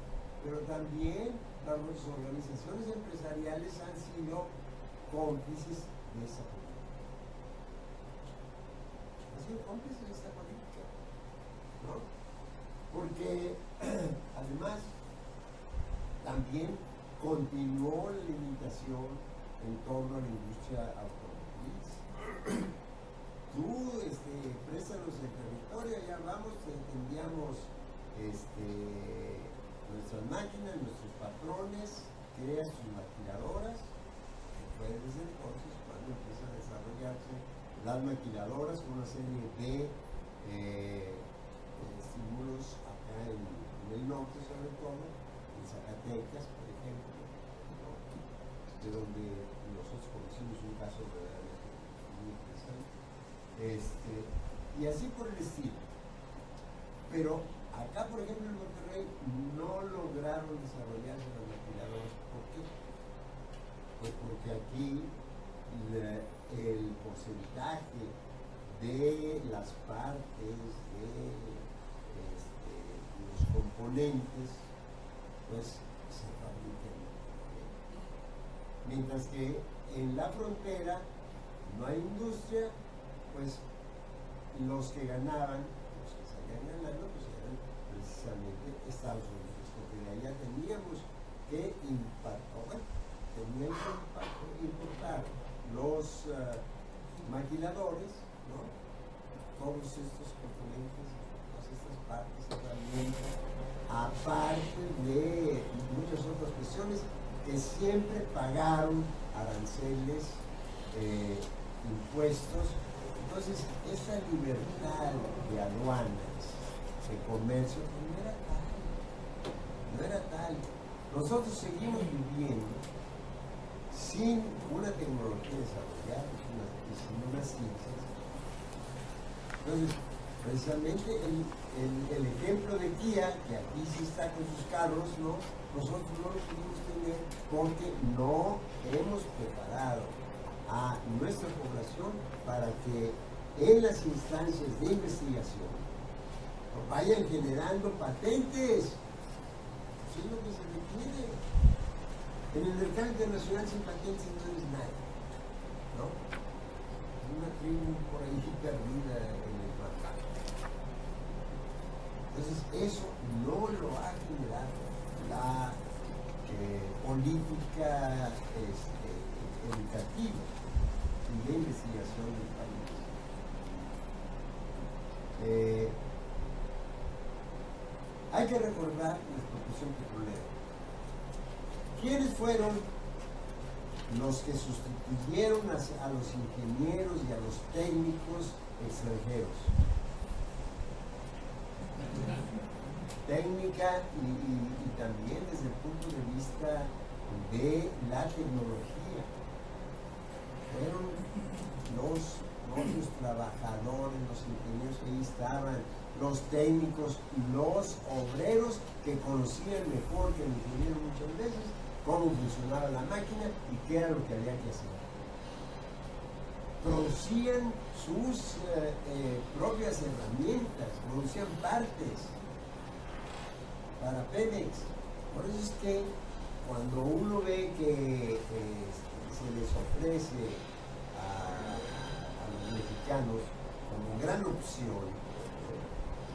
pero también las organizaciones empresariales han sido cómplices de esa política. Han sido cómplices de esta política, ¿no? Porque además también continuó la limitación en torno a la industria automotriz. Tú préstanos el territorio, ya vamos, te enviamos nuestras nuestras máquinas, nuestros patrones crean sus maquiladoras, que fue desde entonces cuando empiezan a desarrollarse las maquiladoras con una serie de estímulos acá en el norte, sobre todo, en Zacatecas, por ejemplo, ¿no? De donde nosotros conocimos un caso verdaderamente muy interesante, y así por el estilo. Pero acá, por ejemplo, en Monterrey no lograron desarrollarse las maquiladoras. ¿Por qué? Pues porque aquí el porcentaje de las partes de los componentes pues se fabrican, mientras que en la frontera no hay industria, pues los que ganaban, los que salían ganando, pues eran precisamente Estados Unidos, porque de allá teníamos que importar los maquiladores, ¿no? Todos estos componentes, todas estas partes, herramientas, aparte de muchas otras cuestiones que siempre pagaron aranceles, impuestos. Entonces, esa libertad de aduanas, de comercio, no era tal. Nosotros seguimos viviendo sin una tecnología desarrollada, sin unas ciencias. Entonces, precisamente el ejemplo de Kia, que aquí sí está con sus carros, ¿no? Nosotros no lo pudimos tener porque no hemos preparado a nuestra población para que en las instancias de investigación vayan generando patentes. Eso es lo que se requiere. En el mercado internacional sin patentes no eres nada, ¿no? Una tribu por ahí perdida en el mercado. Entonces eso no lo ha generado la política educativa y de investigación del país. Hay que recordar la expropiación petrolera. ¿Quiénes fueron los que sustituyeron a los ingenieros y a los técnicos extranjeros? Técnica y también desde el punto de vista de la tecnología. Fueron los trabajadores, los ingenieros que ahí estaban, los técnicos, los obreros que conocían mejor que el ingeniero muchas veces cómo funcionaba la máquina y qué era lo que había que hacer. Producían sus propias herramientas, producían partes para Pemex. Por eso es que cuando uno ve que se les ofrece a los mexicanos como gran opción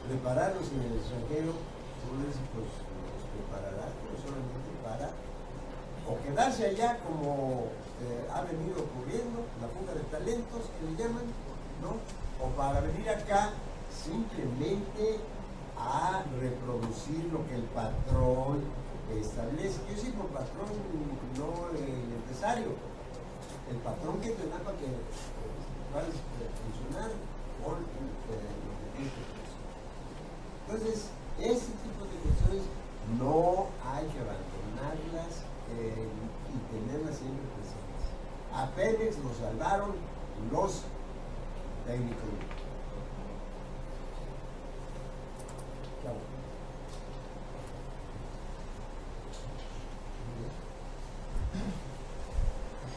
prepararlos en el extranjero, uno dice, pues los preparará, pero solamente para o quedarse allá como ha venido ocurriendo, la fuga de talentos que le llaman, ¿no? O para venir acá simplemente a reproducir lo que el patrón establece. Yo sí por patrón, no el empresario. El patrón que te da para que puedas funcionar con lo que tienes que hacer. Entonces, ese tipo de cuestiones no hay que abandonarlas y tenerlas siempre presentes. A Pemex lo salvaron los técnicos.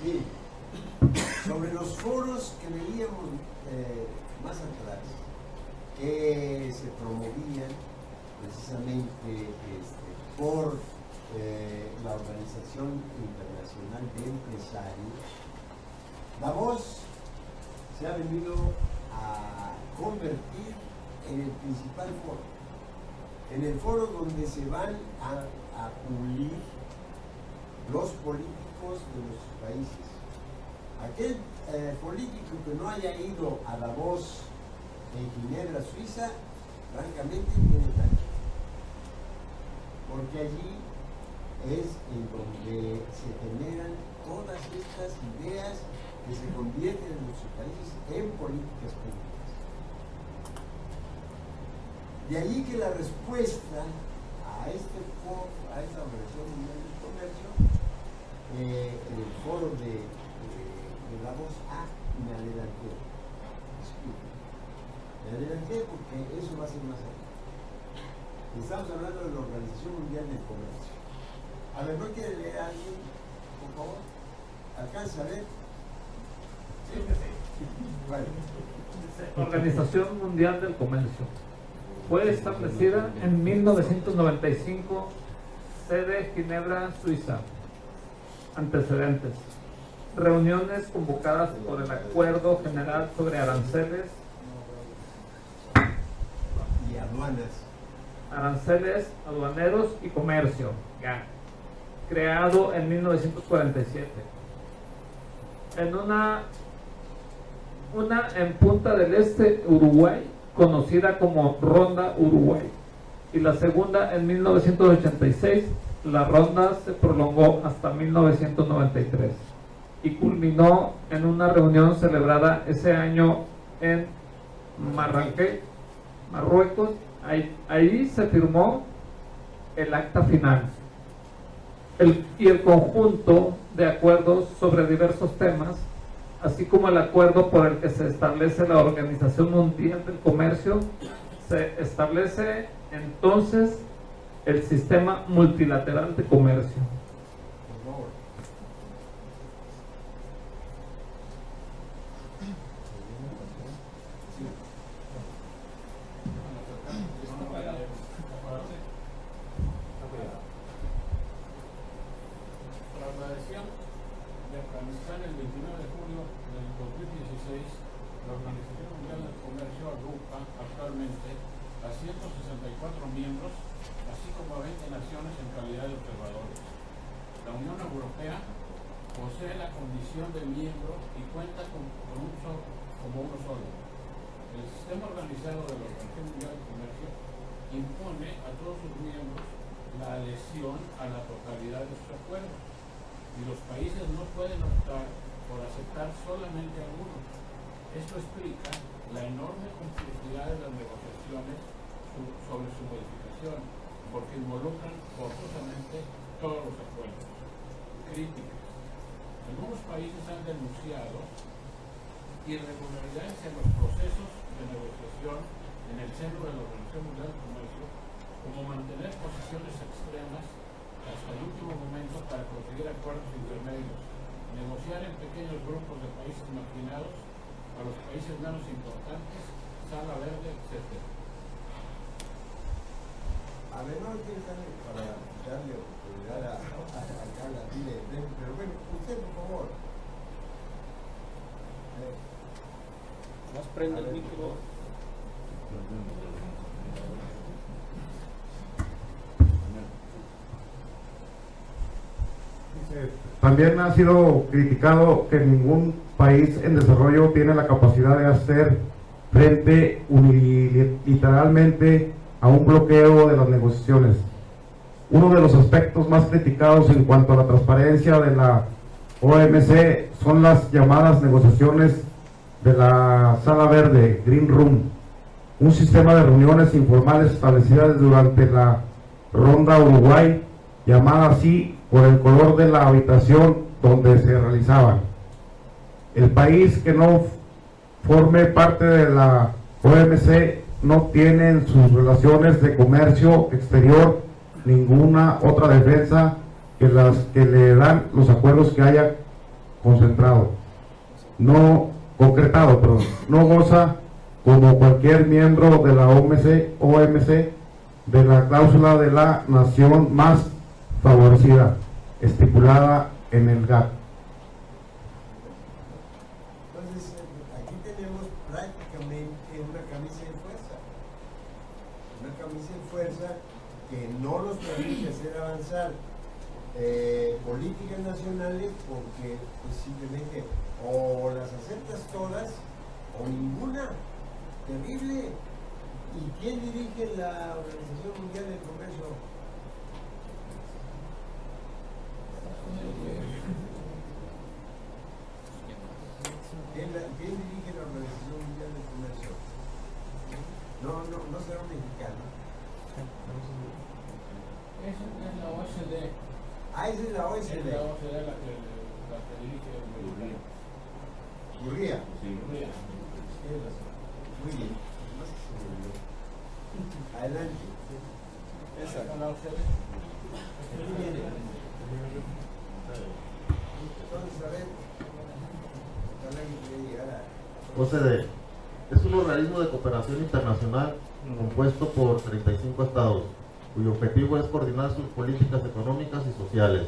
Bien, sobre los foros que veíamos más atrás, que se promovían precisamente por la Organización Internacional de Empresarios, la voz se ha venido a convertir en el principal foro, en el foro donde se van a pulir los políticos de nuestros países. Aquel político que no haya ido a la voz en Ginebra, Suiza, francamente tiene tacho. porque allí es en donde se generan todas estas ideas que se convierten en nuestros países en políticas públicas. De allí que la respuesta a esta Organización Mundial del Comercio, en el foro de Davos, me adelanté. Disculpen. Me adelanté porque eso va a ser más adelante. Estamos hablando de la Organización Mundial del Comercio. A ver, ¿no quiere leer a alguien, por favor? ¿Alcanza a ver? Sí, sí. Vale. Organización Mundial del Comercio. Fue establecida en 1995, sede Ginebra, Suiza. Antecedentes: reuniones convocadas por el Acuerdo General sobre Aranceles y Aduanas. Aranceles, aduaneros y comercio, GATT, creado en 1947. En una en Punta del Este, Uruguay, conocida como Ronda Uruguay, y la segunda en 1986. La ronda se prolongó hasta 1993 y culminó en una reunión celebrada ese año en Marruecos. Ahí se firmó el acta final y el conjunto de acuerdos sobre diversos temas, así como el acuerdo por el que se establece la Organización Mundial del Comercio. Se establece entonces el sistema multilateral de comercio. De miembro y cuenta como uno solo. El sistema organizado de la Organización Mundial del Comercio impone a todos sus miembros la adhesión a la totalidad de sus acuerdos, y los países no pueden optar por aceptar solamente algunos. Esto explica la enorme complejidad de las negociaciones sobre su modificación, porque involucran forzosamente todos los acuerdos. Críticas: algunos países han denunciado irregularidades en los procesos de negociación en el seno de la Organización Mundial del Comercio, como mantener posiciones extremas hasta el último momento para conseguir acuerdos intermedios, negociar en pequeños grupos de países marginados a los países menos importantes, sala verde, etc. A ver, no quiero para darle oportunidad a Carla, pero bueno, usted por favor. Más prende el micro. También ha sido criticado que ningún país en desarrollo tiene la capacidad de hacer frente unilateralmente a un bloqueo de las negociaciones. Uno de los aspectos más criticados en cuanto a la transparencia de la OMC son las llamadas negociaciones de la Sala Verde, Green Room, un sistema de reuniones informales establecidas durante la Ronda Uruguay, llamada así por el color de la habitación donde se realizaban. El país que no forme parte de la OMC no tiene en sus relaciones de comercio exterior ninguna otra defensa que las que le dan los acuerdos que haya concretado. No goza, como cualquier miembro de la OMC, de la cláusula de la nación más favorecida, estipulada en el GATT. Entonces, aquí tenemos prácticamente una camisa de fuerza que no nos permite hacer avanzar políticas nacionales, porque pues, simplemente o las aceptas todas o ninguna. Terrible. ¿Y quién dirige la Organización Mundial del Comercio? no será un mexicano. Esa es la OSD. Ah, esa es la OSD. Es la OSD la que dirige Gurría. Gurría. Sí, Gurría. Tienes razón. Muy bien. Más que se me olvidó. Adelante. Esa es la OSD. Muy bien. Entonces, a ver. Ojalá que pueda llegar a... OCDE es un organismo de cooperación internacional compuesto por 35 estados, cuyo objetivo es coordinar sus políticas económicas y sociales.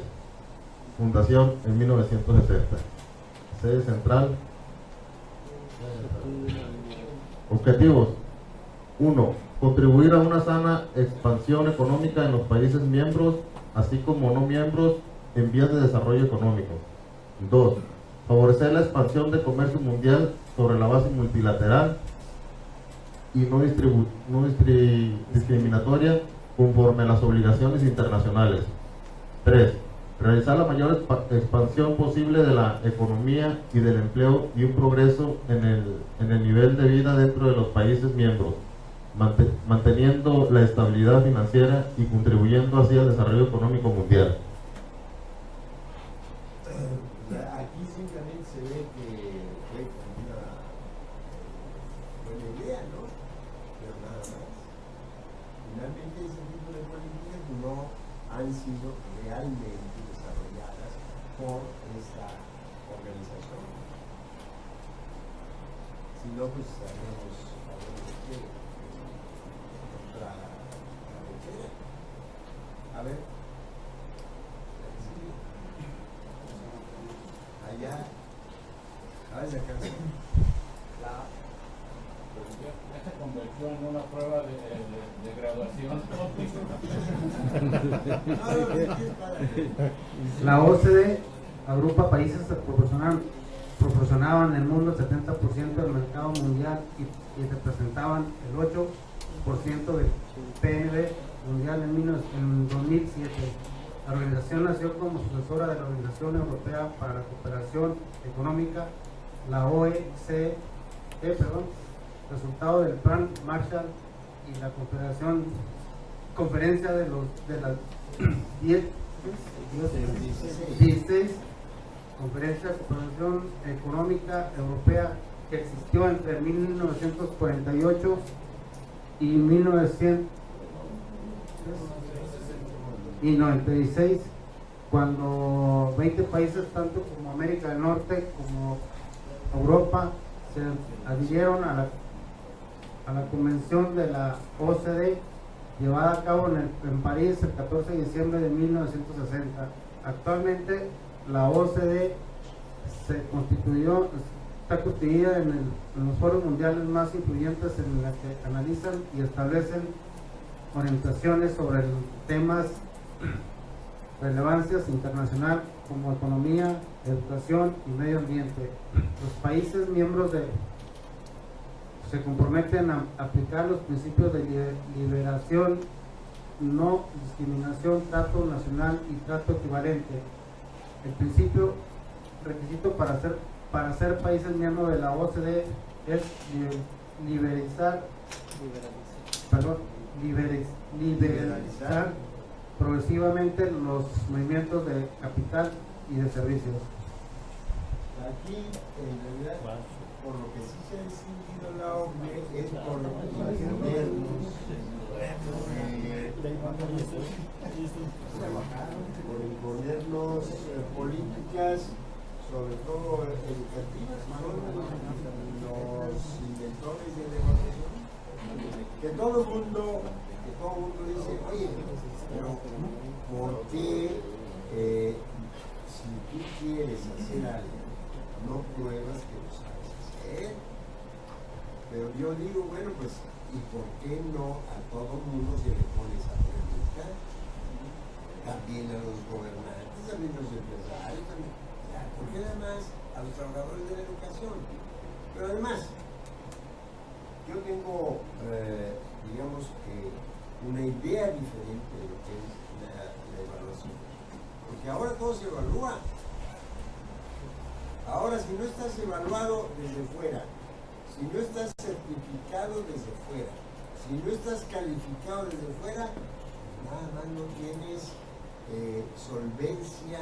Fundación en 1970. Sede central. Objetivos. 1. Contribuir a una sana expansión económica en los países miembros, así como no miembros en vías de desarrollo económico. 2. Favorecer la expansión de comercio mundial sobre la base multilateral y no discriminatoria conforme a las obligaciones internacionales. 3. Realizar la mayor expansión posible de la economía y del empleo y un progreso en el nivel de vida dentro de los países miembros, manteniendo la estabilidad financiera y contribuyendo así al desarrollo económico mundial. Aquí simplemente se ve que fue una buena idea, ¿no? Pero nada más. Finalmente ese tipo de políticas no han sido realmente desarrolladas por esta organización. Si no, pues sabemos que otra carretera. A ver. Allá, a ver si alcanza. Ya se convirtió en una prueba de graduación. La OCDE agrupa países que proporcionaban en el mundo el 70% del mercado mundial y representaban el 8% del PNB mundial en 2007. La organización nació como sucesora de la Organización Europea para la Cooperación Económica, la OECD, resultado del Plan Marshall y la conferencia de las 16 Conferencia de Cooperación Económica Europea que existió entre 1948 y 1996, cuando 20 países, tanto como América del Norte como Europa, se adhirieron a la convención de la OCDE llevada a cabo en París el 14 de diciembre de 1960. Actualmente la OCDE está constituida en los foros mundiales más influyentes en la que analizan y establecen orientaciones sobre temas relevancias internacional como economía, educación y medio ambiente. Los países miembros se comprometen a aplicar los principios de liberación, no discriminación, trato nacional y trato equivalente. El requisito para ser países miembros de la OCDE es liberalizar progresivamente los movimientos de capital y de servicios. Aquí, en realidad, por lo que sí se ha distinguido la OCDE es por imponernos políticas, sobre todo educativas, son los inventores de la educación, que todo el mundo dice, oye, pero ¿por qué si tú quieres hacer algo, no pruebas que lo sabes hacer? Pero yo digo, bueno, pues, ¿y por qué no a todo mundo se le pone esa pregunta? También a los gobernantes, también a los empresarios, también. ¿Por qué nada más a los trabajadores de la educación? Pero además, yo tengo, digamos que, una idea diferente de lo que es la evaluación. Porque ahora todo se evalúa. Ahora, si no estás evaluado desde fuera, si no estás certificado desde fuera, Si no estás calificado desde fuera, nada más no tienes solvencia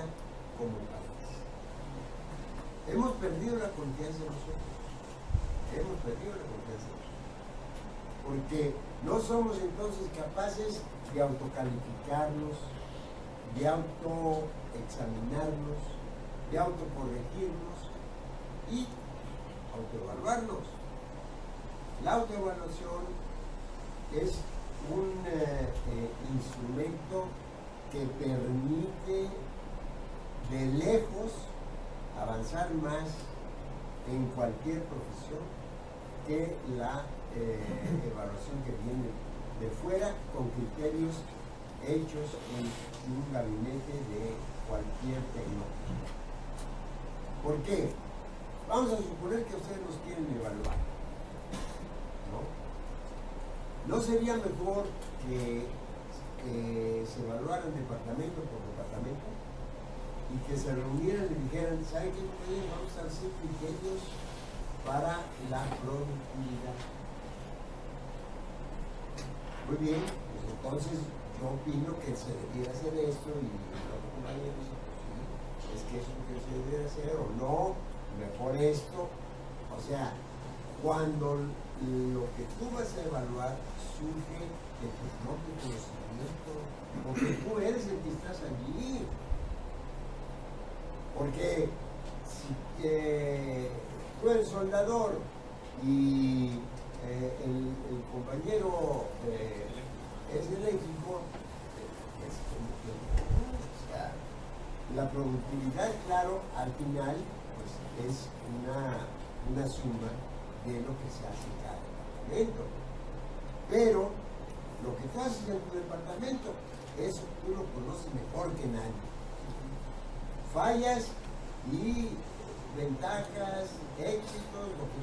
como país. Hemos perdido la confianza en nosotros. Hemos perdido la confianza en nosotros. Porque no somos entonces capaces de autocalificarnos, de autoexaminarnos, de autocorregirnos y autoevaluarnos. La autoevaluación es un instrumento que permite de lejos avanzar más en cualquier profesión que la evaluación que viene de fuera con criterios hechos en un gabinete de cualquier tecnología. ¿Por qué? Vamos a suponer que ustedes nos quieren evaluar, ¿no? ¿No sería mejor que se evaluaran departamento por departamento y que se reunieran y dijeran, ¿sabe qué? Vamos a hacer criterios para la productividad? Muy bien, pues entonces yo opino que se debiera hacer esto y los compañeros dicen, pues sí, es que eso es lo que se debiera hacer o no, mejor esto. O sea, cuando lo que tú vas a evaluar surge de tu propio conocimiento, porque tú eres el que estás allí. Porque si tú eres soldador y el compañero es eléctrico, o sea, la productividad, claro, al final pues, es una suma de lo que se hace en cada departamento. Pero lo que tú haces en tu departamento, eso tú lo conoces mejor que nadie. Fallas y ventajas, éxitos, lo que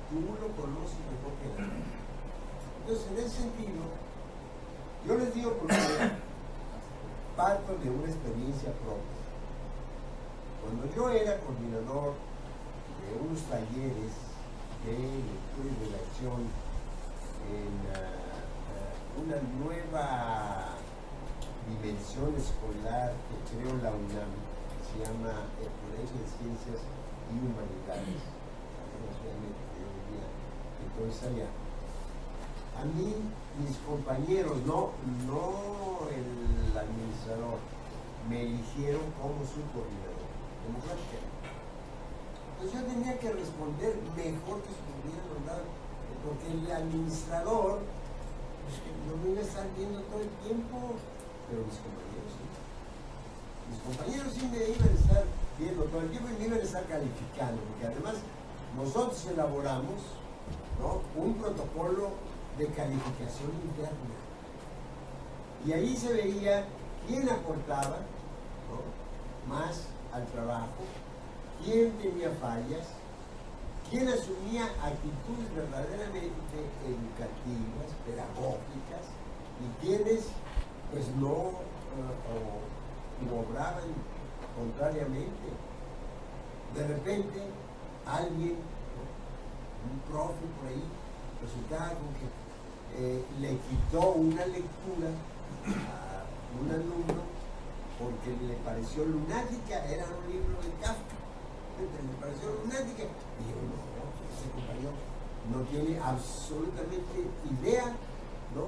tú lo conoces mejor que nadie. Entonces, en ese sentido, yo les digo porque parto de una experiencia propia. Cuando yo era coordinador de unos talleres de lectura y redacción en una nueva dimensión escolar que creó la UNAM, que se llama el Colegio de Ciencias y Humanidades, entonces allá. A mí, mis compañeros, no el administrador, me eligieron como su coordinador democráticamente. Pues yo tenía que responder mejor que si me hubieran mandado, porque el administrador pues, no me iba a estar viendo todo el tiempo, pero mis compañeros sí. Mis compañeros sí me iban a estar viendo todo el tiempo y me iban a estar calificando, porque además nosotros elaboramos, ¿no?, un protocolo de calificación interna. Y ahí se veía quién aportaba, ¿no?, más al trabajo, quién tenía fallas, quién asumía actitudes verdaderamente educativas, pedagógicas, y quienes pues no obraban contrariamente. De repente alguien, ¿no?, un profe por ahí, resultaba con que le quitó una lectura a un alumno porque le pareció lunática, era un libro de Kafka, le pareció lunática, y yo, no, ese compañero no tiene absolutamente idea, ¿no?,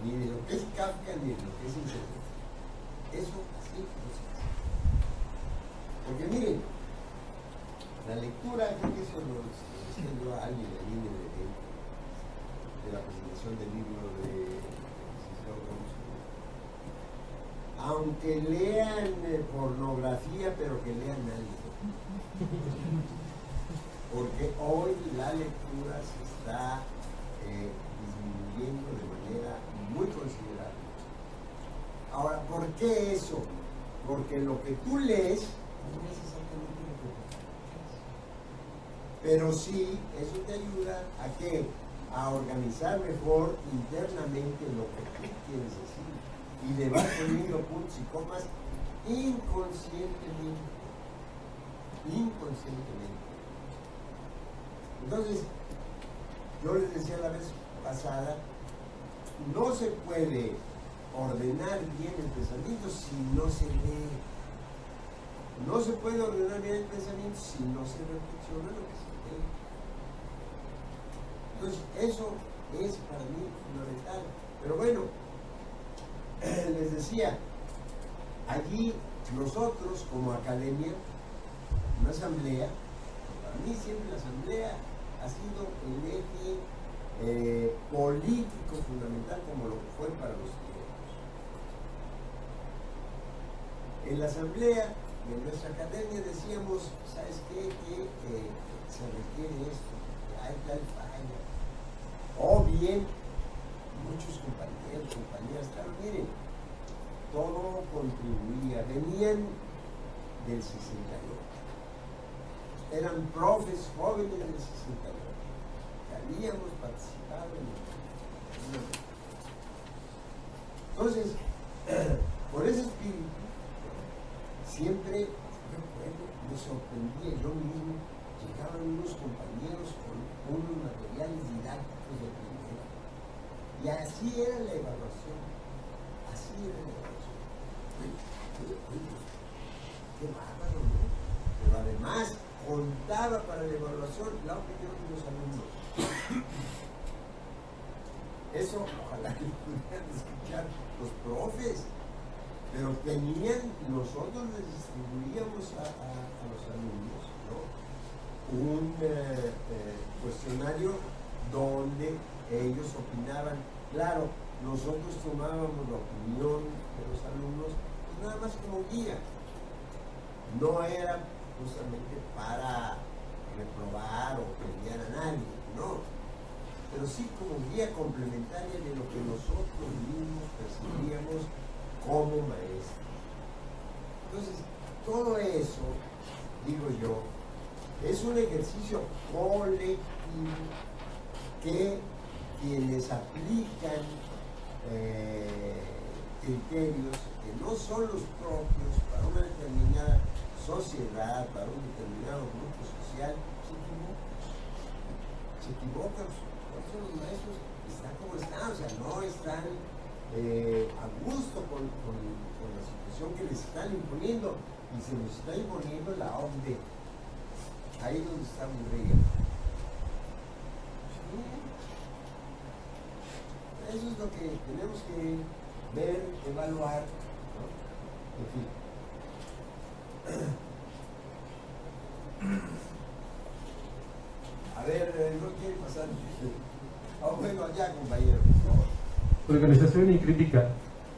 ni de lo que es Kafka ni de lo que es inteligencia. Eso así no se hace. Porque miren, la lectura, creo que eso lo diciendo a alguien ahí de la presentación del libro de aunque lean pornografía, pero que lean algo. Porque hoy la lectura se está disminuyendo de manera muy considerable. Ahora, ¿por qué eso? Porque lo que tú lees no es exactamente lo que tú quieres. Pero sí, eso te ayuda a ¿qué? A organizar mejor internamente lo que tú quieres decir. Y le vas poniendo puntos y comas inconscientemente. Entonces, yo les decía la vez pasada no se puede ordenar bien el pensamiento si no se lee. No se puede ordenar bien el pensamiento si no se reflexiona lo que se lee. Entonces, eso es para mí fundamental. Pero bueno, les decía, allí nosotros como academia, una asamblea, para mí siempre la asamblea ha sido el eje político fundamental, como lo fue para los griegos. En la asamblea de nuestra academia decíamos, ¿sabes qué? Que se requiere esto, que hay tal falla. O bien, muchos compañeros, compañeras, claro, miren, todo contribuía, venían del 68, eran profes jóvenes del 68, que habíamos participado en el... Entonces, por ese espíritu, siempre, recuerdo, me sorprendía yo mismo, llegaban unos compañeros con unos materiales didácticos de primera, y así era la evaluación, así era la evaluación. Qué bárbaro, ¿no? Pero además contaba para la evaluación la opinión de los alumnos. Eso ojalá que lo pudieran escuchar los profes, pero nosotros les distribuíamos a los alumnos, ¿no?, un cuestionario donde ellos opinaban. Claro, nosotros tomábamos la opinión de los alumnos pues nada más como guía, no era justamente para reprobar o premiar a nadie, no, pero sí como guía complementaria de lo que nosotros mismos percibíamos como maestros. Entonces, todo eso, digo yo, es un ejercicio colectivo que quienes aplican criterios que no son los propios para una determinada sociedad, para un determinado grupo social, se equivocan. Por eso los maestros están como están, o sea, no están a gusto con la situación que les están imponiendo, y se les está imponiendo la OCDE. Ahí es donde está mi regla. Eso es lo que tenemos que ver, evaluar, ¿no? En fin. A ver, ¿no quiere pasar? Bueno, ya, compañero, por favor. Organización y crítica.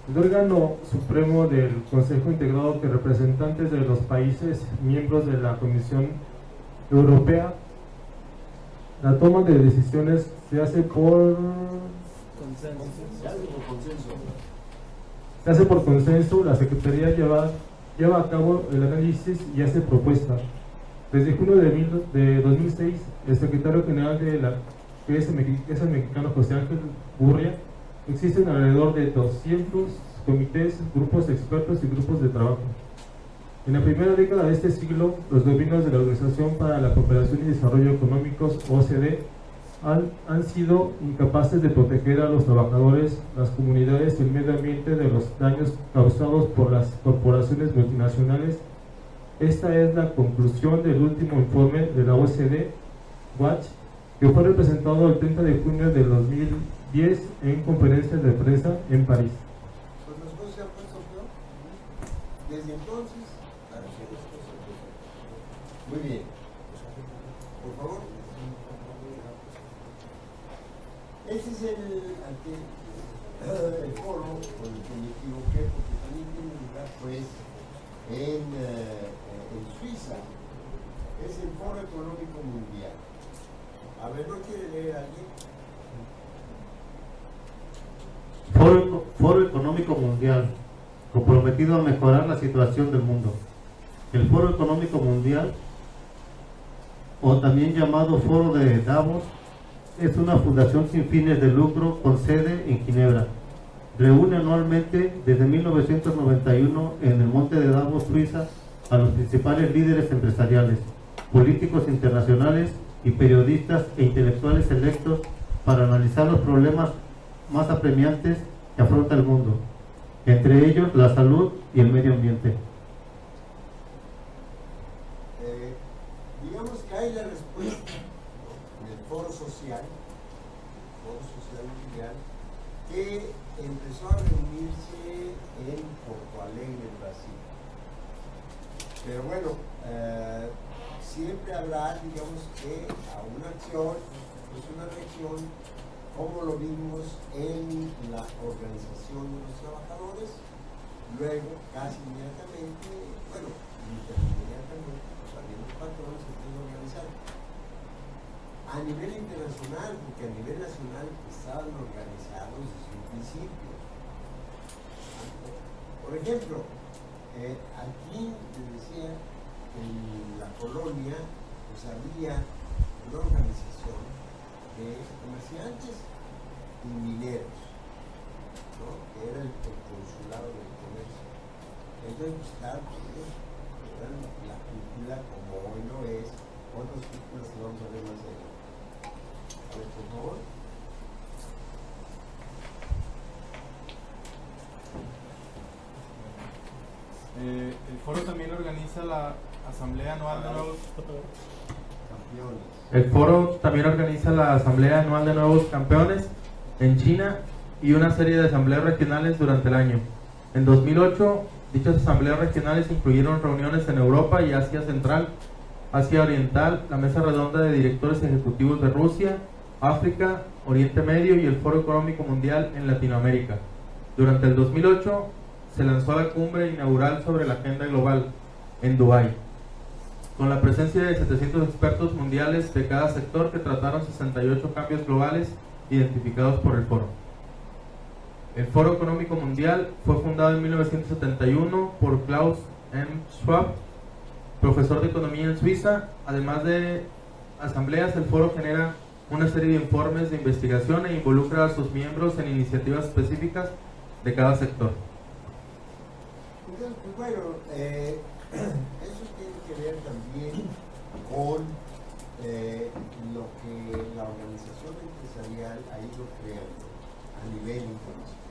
El órgano supremo del Consejo Integrado, que representantes de los países miembros de la Comisión Europea, la toma de decisiones se hace por consenso. Se hace por consenso. La Secretaría lleva a cabo el análisis y hace propuestas. Desde junio de 2006, el secretario general que es el mexicano José Ángel Gurria, existen alrededor de 200 comités, grupos de expertos y grupos de trabajo. En la primera década de este siglo, los gobiernos de la Organización para la Cooperación y Desarrollo Económicos, OCDE, han sido incapaces de proteger a los trabajadores, las comunidades y el medio ambiente de los daños causados por las corporaciones multinacionales. Esta es la conclusión del último informe de la OCDE Watch, que fue representado el 30 de junio de 2010 en conferencias de prensa en París. Pues las cosas se han puesto peor. Desde entonces, claro, sí, las cosas se han puesto peor. Muy bien. Por favor. Este es el foro con el que me equivoqué, porque también tiene lugar pues en Suiza. Es el Foro Económico Mundial. A ver, ¿no quiere leer alguien? Foro Económico Mundial, comprometido a mejorar la situación del mundo. El Foro Económico Mundial, o también llamado Foro de Davos, es una fundación sin fines de lucro con sede en Ginebra. Reúne anualmente desde 1991 en el Monte de Davos, Suiza, a los principales líderes empresariales, políticos internacionales y periodistas e intelectuales electos para analizar los problemas más apremiantes que afronta el mundo, entre ellos la salud y el medio ambiente. Digamos que hay la respuesta en el Foro Social Mundial, que empezó a reunirse en Porto Alegre, en Brasil. Pero bueno, siempre habrá, digamos, que a una acción, pues una reacción, como lo vimos en la Organización de los Trabajadores, luego, casi inmediatamente, bueno, inmediatamente, también los patrones se pueden organizar. A nivel internacional, porque a nivel nacional estaban organizados desde un principio. Por ejemplo, aquí, les decía, en la colonia, pues había una organización de comerciantes y mineros, ¿no? Que era el consulado del comercio. Entonces, pues, claro, ellos eran la cúpula, como hoy no es. ¿Cuántas cúpulas que vamos a ver más adelante? A ver, por favor. El foro también organiza la Asamblea Anual de Nuevos Campeones. El foro también organiza la Asamblea Anual de Nuevos Campeones en China y una serie de asambleas regionales durante el año. En 2008, dichas asambleas regionales incluyeron reuniones en Europa y Asia Central, Asia Oriental, la Mesa Redonda de Directores Ejecutivos de Rusia, África, Oriente Medio y el Foro Económico Mundial en Latinoamérica. Durante el 2008 se lanzó la cumbre inaugural sobre la agenda global en Dubái, con la presencia de 700 expertos mundiales de cada sector que trataron 68 cambios globales identificados por el foro. El Foro Económico Mundial fue fundado en 1971 por Klaus M. Schwab, profesor de economía en Suiza. Además de asambleas, el foro genera una serie de informes de investigación e involucra a sus miembros en iniciativas específicas de cada sector. Entonces, pues bueno, eso tiene que ver también con lo que la organización empresarial ha ido creando a nivel internacional.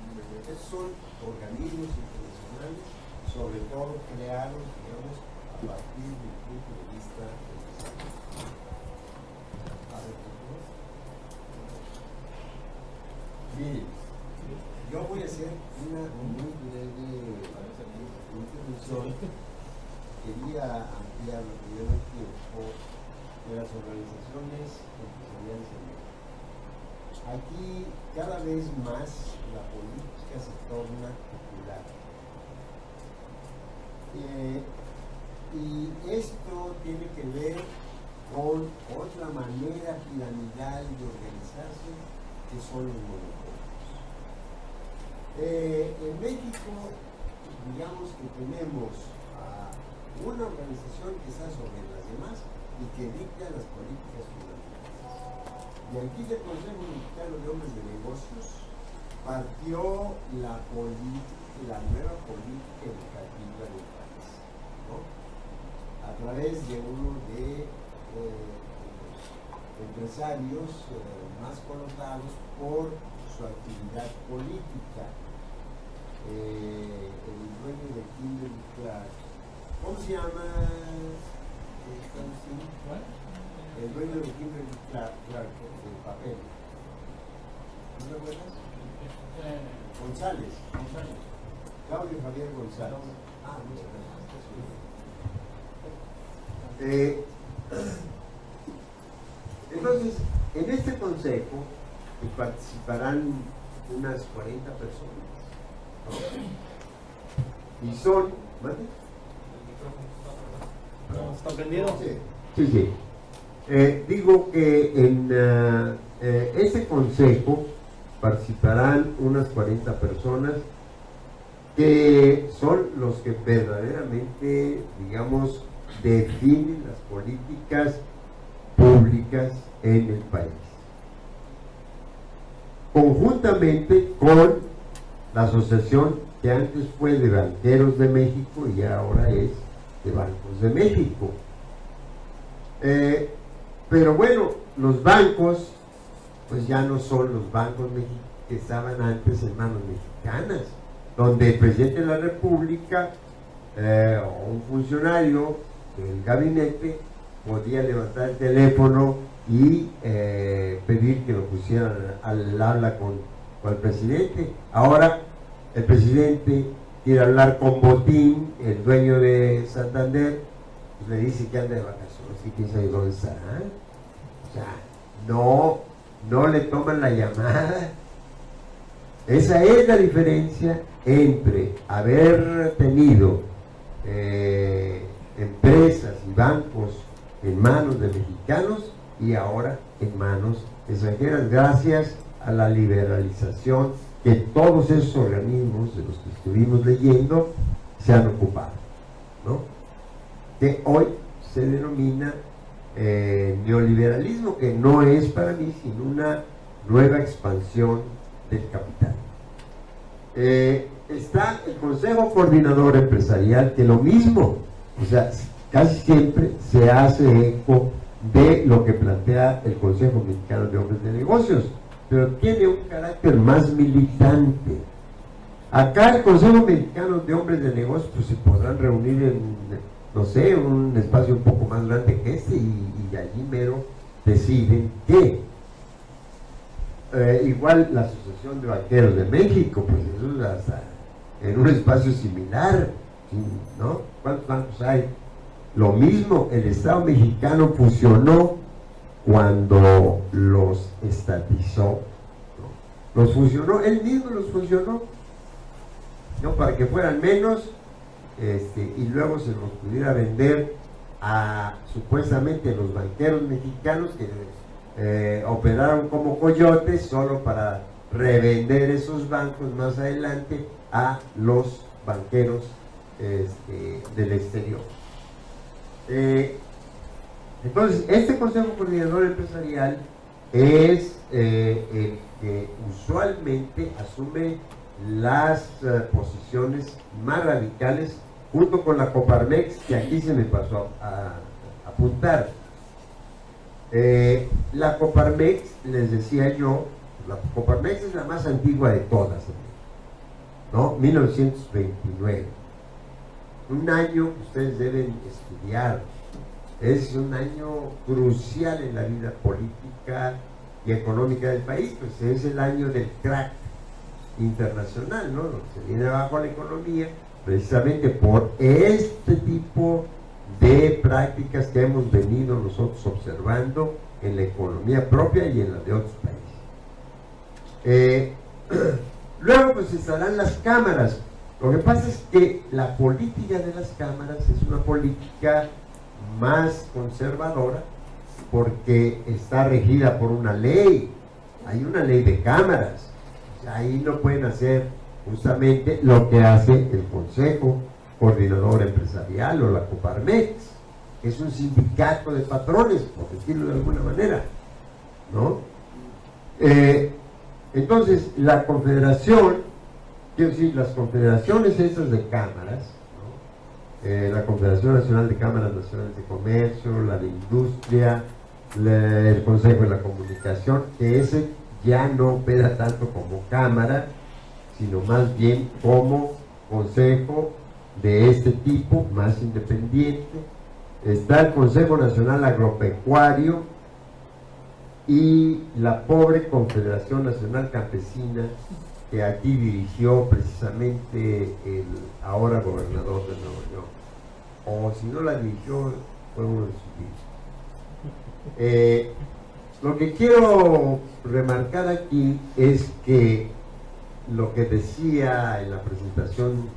Estos son organismos internacionales, sobre todo creados, digamos, a partir del punto de vista empresarial. A ver, por favor. Miren, yo voy a hacer una muy breve introducción. Quería ampliar lo que yo el tiempo de las organizaciones empresariales en México. Aquí cada vez más la política se torna popular. Y esto tiene que ver con otra manera piramidal de organizarse, que son los monopolios. En México, digamos que tenemos una organización que está sobre las demás y que dicta las políticas fundamentales. De aquí del Consejo Mexicano de Hombres de Negocios partió la nueva política educativa del país, ¿no? A través de uno de los empresarios más connotados por su actividad política, el dueño de Kimberly Clark. ¿Cómo se llama? El dueño de Kimberly Clark, del papel. ¿No te acuerdas? González. Claudio Javier González. Muchas gracias. Entonces, en este consejo participarán unas 40 personas, ¿no? Y son... ¿vale? ¿Está prendido? Sí. Digo que en ese consejo participarán unas 40 personas que son los que verdaderamente, digamos, definen las políticas públicas en el país, conjuntamente con la asociación que antes fue de Banqueros de México y ahora es de Bancos de México. Pero bueno, los bancos pues ya no son los bancos que estaban antes en manos mexicanas, donde el presidente de la República o un funcionario del gabinete podía levantar el teléfono y pedir que lo pusieran al habla con el presidente. Ahora el presidente quiere hablar con Botín, el dueño de Santander, y le dice que anda de vacaciones y quién sabe dónde estará. O sea, no le toman la llamada. Esa es la diferencia entre haber tenido empresas y bancos en manos de mexicanos y ahora en manos extranjeras, gracias a la liberalización que todos esos organismos de los que estuvimos leyendo se han ocupado, ¿no? Que hoy se denomina neoliberalismo, que no es para mí sino una nueva expansión del capital. Está el Consejo Coordinador Empresarial, que lo mismo, o sea, casi siempre se hace eco de lo que plantea el Consejo Mexicano de Hombres de Negocios, pero tiene un carácter más militante. Acá el Consejo Mexicano de Hombres de Negocios pues se podrán reunir en, no sé, un espacio un poco más grande que este y allí mero deciden que igual la Asociación de Banqueros de México, pues eso es hasta en un espacio similar, ¿no? ¿Cuántos bancos hay? Lo mismo, el Estado mexicano fusionó cuando los estatizó, ¿no? Los fusionó, él mismo los fusionó, ¿no? Para que fueran menos y luego se los pudiera vender a supuestamente los banqueros mexicanos que operaron como coyotes solo para revender esos bancos más adelante a los banqueros del exterior. Entonces, este Consejo Coordinador Empresarial es el que usualmente asume las posiciones más radicales, junto con la Coparmex, que aquí se me pasó a apuntar. La Coparmex, les decía yo, la Coparmex es la más antigua de todas, ¿no? 1929. Un año que ustedes deben estudiar. Es un año crucial en la vida política y económica del país, pues es el año del crack internacional, ¿no? Se viene abajo la economía precisamente por este tipo de prácticas que hemos venido nosotros observando en la economía propia y en la de otros países. Luego pues estarán las cámaras. Lo que pasa es que la política de las cámaras es una política más conservadora porque está regida por una ley. Hay una ley de cámaras. O sea, ahí no pueden hacer justamente lo que hace el Consejo Coordinador Empresarial o la Coparmex, que es un sindicato de patrones, por decirlo de alguna manera, ¿no? Entonces, la confederación, quiero decir, las confederaciones esas de cámaras, ¿no? La Confederación Nacional de Cámaras Nacionales de Comercio, la de Industria, el Consejo de la Comunicación, que ese ya no opera tanto como cámara, sino más bien como consejo de este tipo, más independiente. Está el Consejo Nacional Agropecuario y la pobre Confederación Nacional Campesina, que aquí dirigió precisamente el ahora gobernador de Nuevo León, o si no la dirigió fue uno de sus hijos. Lo que quiero remarcar aquí es que lo que decía en la presentación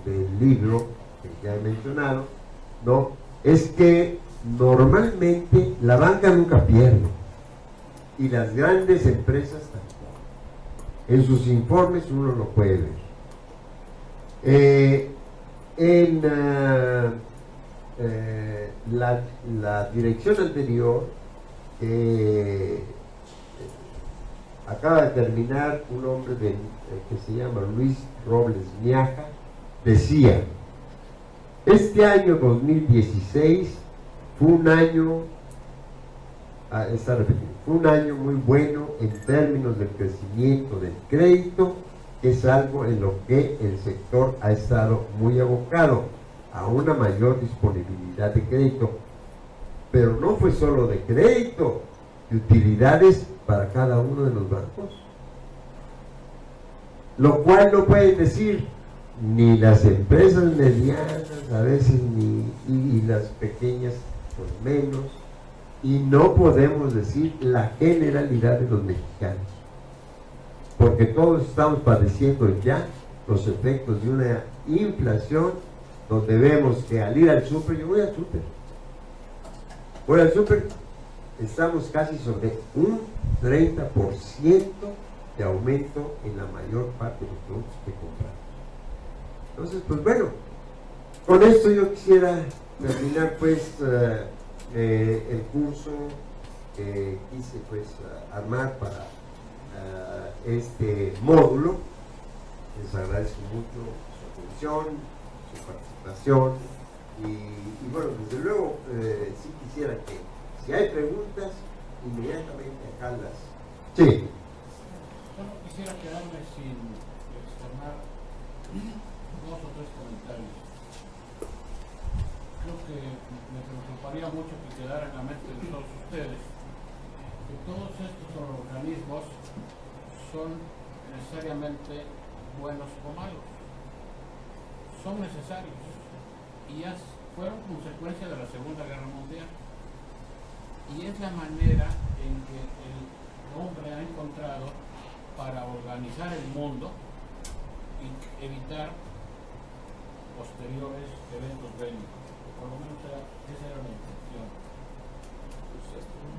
del libro que ya he mencionado, ¿no? Es que normalmente la banca nunca pierde y las grandes empresas tampoco. En sus informes uno lo puede ver. En la dirección anterior acaba de terminar un hombre que se llama Luis Robles Miaja, decía: este año 2016 fue un año, fue un año muy bueno todo en términos del crecimiento del crédito, es algo en lo que el sector ha estado muy abocado a una mayor disponibilidad de crédito. Pero no fue solo de crédito, de utilidades para cada uno de los bancos. Lo cual no pueden decir ni las empresas medianas, a veces y las pequeñas, pues menos, y no podemos decir la generalidad de los mexicanos, porque todos estamos padeciendo ya los efectos de una inflación donde vemos que al ir al súper, yo voy al súper, estamos casi sobre un 30% de aumento en la mayor parte de los productos que compramos. Entonces, pues bueno, con esto yo quisiera terminar pues el curso que quise pues armar para este módulo. Les agradezco mucho su atención, su participación y bueno, desde luego sí quisiera que si hay preguntas, inmediatamente acá las... Sí. Yo no quisiera quedarme sin externar dos o tres comentarios. Creo que me preocuparía mucho que quedara en la mente de todos ustedes que todos estos organismos son necesariamente buenos o malos. Son necesarios y fueron consecuencia de la Segunda Guerra Mundial. Y es la manera en que el hombre ha encontrado para organizar el mundo y evitar posteriores eventos bélicos. Por lo menos esa era la intención.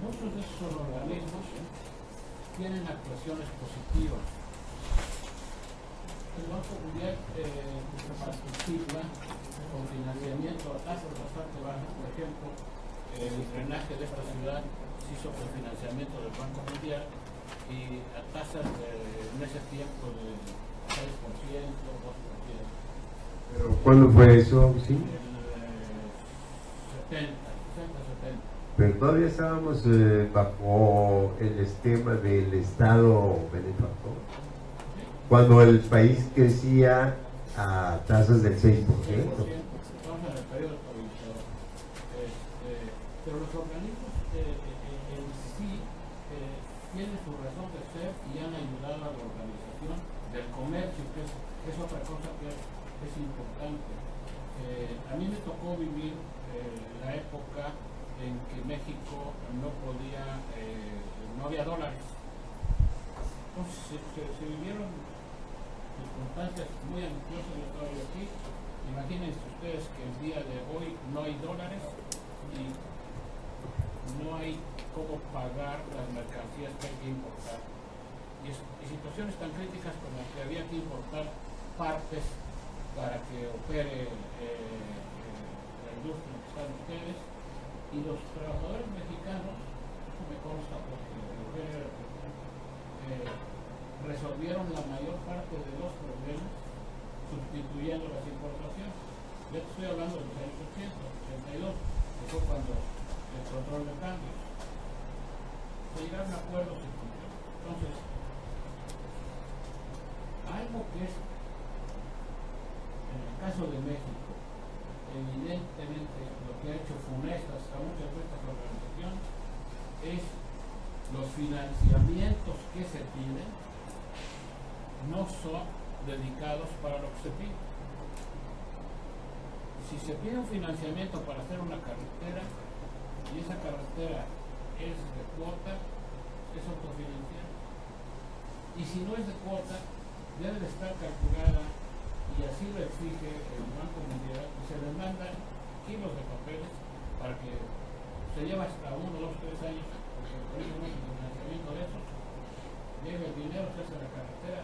Muchos de estos organismos tienen actuaciones positivas. El Banco Mundial participa con financiamiento a tasas bastante bajas. Por ejemplo, el drenaje de esta ciudad se hizo con financiamiento del Banco Mundial y a tasas en ese tiempo de 6%, 2%. ¿Pero cuándo fue eso, Agustín? 70. Pero todavía estábamos bajo el esquema del Estado benefactor, cuando el país crecía a tasas del 6%. Estamos en el periodo estabilizador. Pero los organismos en sí tienen su razón de ser y han ayudado a la organización del comercio, que es otra cosa que es importante. A mí me tocó vivir la época en que México no podía, no había dólares. Entonces se vivieron circunstancias muy angustiosas. Yo estaba aquí. Imagínense ustedes que el día de hoy no hay dólares y no hay cómo pagar las mercancías que hay que importar. Y situaciones tan críticas como que había que importar partes para que opere la industria en que están ustedes, y los trabajadores mexicanos, eso me consta porque resolvieron la mayor parte de los problemas sustituyendo las importaciones. Ya te estoy hablando de los años 80, 82, que fue cuando el control de cambios. Se llegaron a acuerdos y cumplieron. Entonces, algo que es, en el caso de México, evidentemente lo que ha hecho funestas a muchas de estas organizaciones es los financiamientos que se piden no son dedicados para lo que se pide. Si se pide un financiamiento para hacer una carretera y esa carretera es de cuota, es autofinanciada. Y si no es de cuota, debe de estar calculada, y así lo exige el Banco Mundial, y se les mandan kilos de papeles para que se lleva hasta 1, 2, 3 años, porque el financiamiento de eso, llega el dinero, se hace la carretera,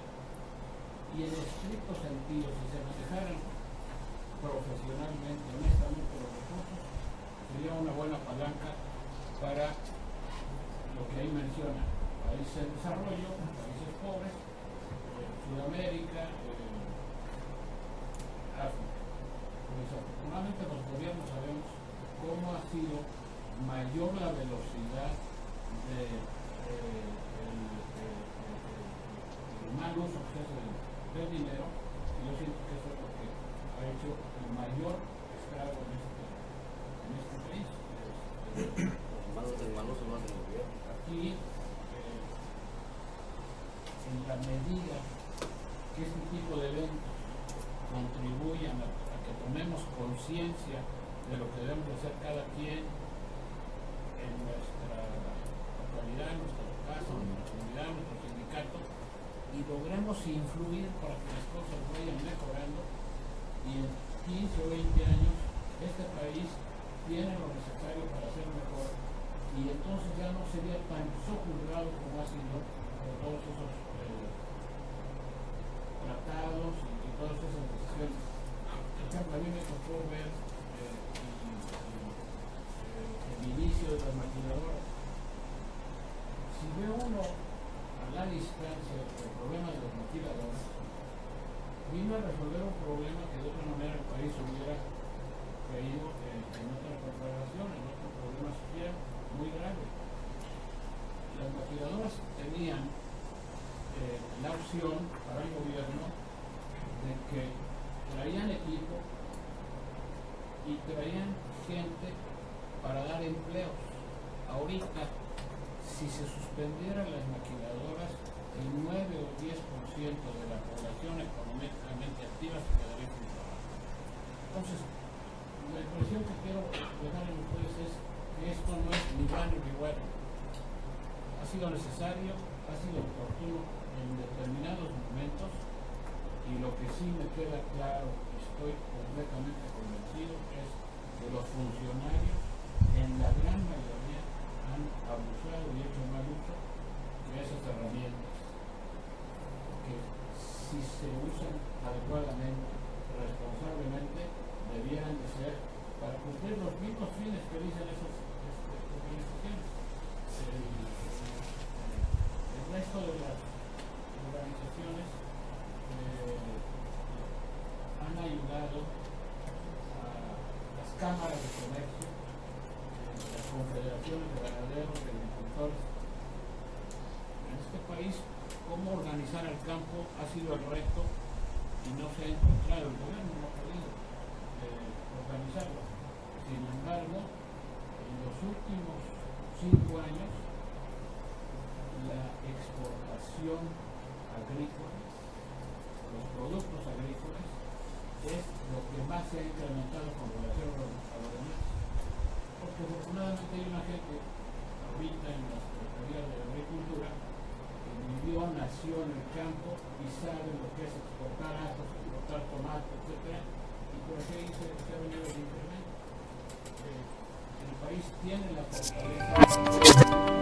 y en estricto sentido, si se manejaran profesionalmente, honestamente los recursos, sería una buena palanca para lo que ahí menciona: países en desarrollo, países pobres, Sudamérica, África. Desafortunadamente los gobiernos sabemos cómo ha sido mayor la velocidad de hace del dinero, y yo siento que eso es lo que ha hecho el mayor estrago en este país. Manos en manos o más en el gobierno. Aquí, en la medida que este tipo de eventos contribuyan a que tomemos conciencia de lo que debemos hacer cada quien en nuestra localidad, en nuestra casa, en nuestra comunidad, en nuestro sindicato, y logremos influir para que las cosas vayan mejorando, y en 15 o 20 años este país tiene lo necesario para ser mejor, y entonces ya no sería tan sojuzgado como ha sido por todos esos tratados y todas esas decisiones. Por ejemplo, a mí me tocó ver el inicio de las maquiladoras. Si ve uno a la distancia el problema de las maquiladoras, vino a resolver un problema que de otra manera el país hubiera caído en otra conflagración, en otro problema social muy grave. Las maquiladoras tenían la opción para el gobierno de que traían equipo y traían gente para dar empleos. Ahorita, si se suspendieran las maquiladoras, el 9 o 10% de la población económicamente activa se quedaría sin trabajo. Entonces, la impresión que quiero dejar en ustedes es que esto no es ni bueno ni bueno. Ha sido necesario, ha sido oportuno en determinados momentos, y lo que sí me queda claro, estoy completamente convencido, es que los funcionarios en la gran mayoría han abusado y hecho mal uso de esas herramientas, que si se usan adecuadamente, responsablemente, debieran de ser para cumplir los mismos fines que dicen esas organizaciones. El resto de las organizaciones han ayudado a las cámaras de comercio, las confederaciones de ganaderos, de agricultores. En este país, cómo organizar el campo ha sido el reto, y no se ha encontrado, el gobierno no ha podido organizarlo. Sin embargo, en los últimos 5 años, la exportación agrícola, los productos agrícolas, es lo que más se ha incrementado con relación a lo demás. Porque afortunadamente hay una gente ahorita en la Secretaría de Agricultura que vivió, nació en el campo y sabe lo que es exportar ajos, exportar tomates, etc. Y por aquí se ha venido el incremento. El país tiene la fortaleza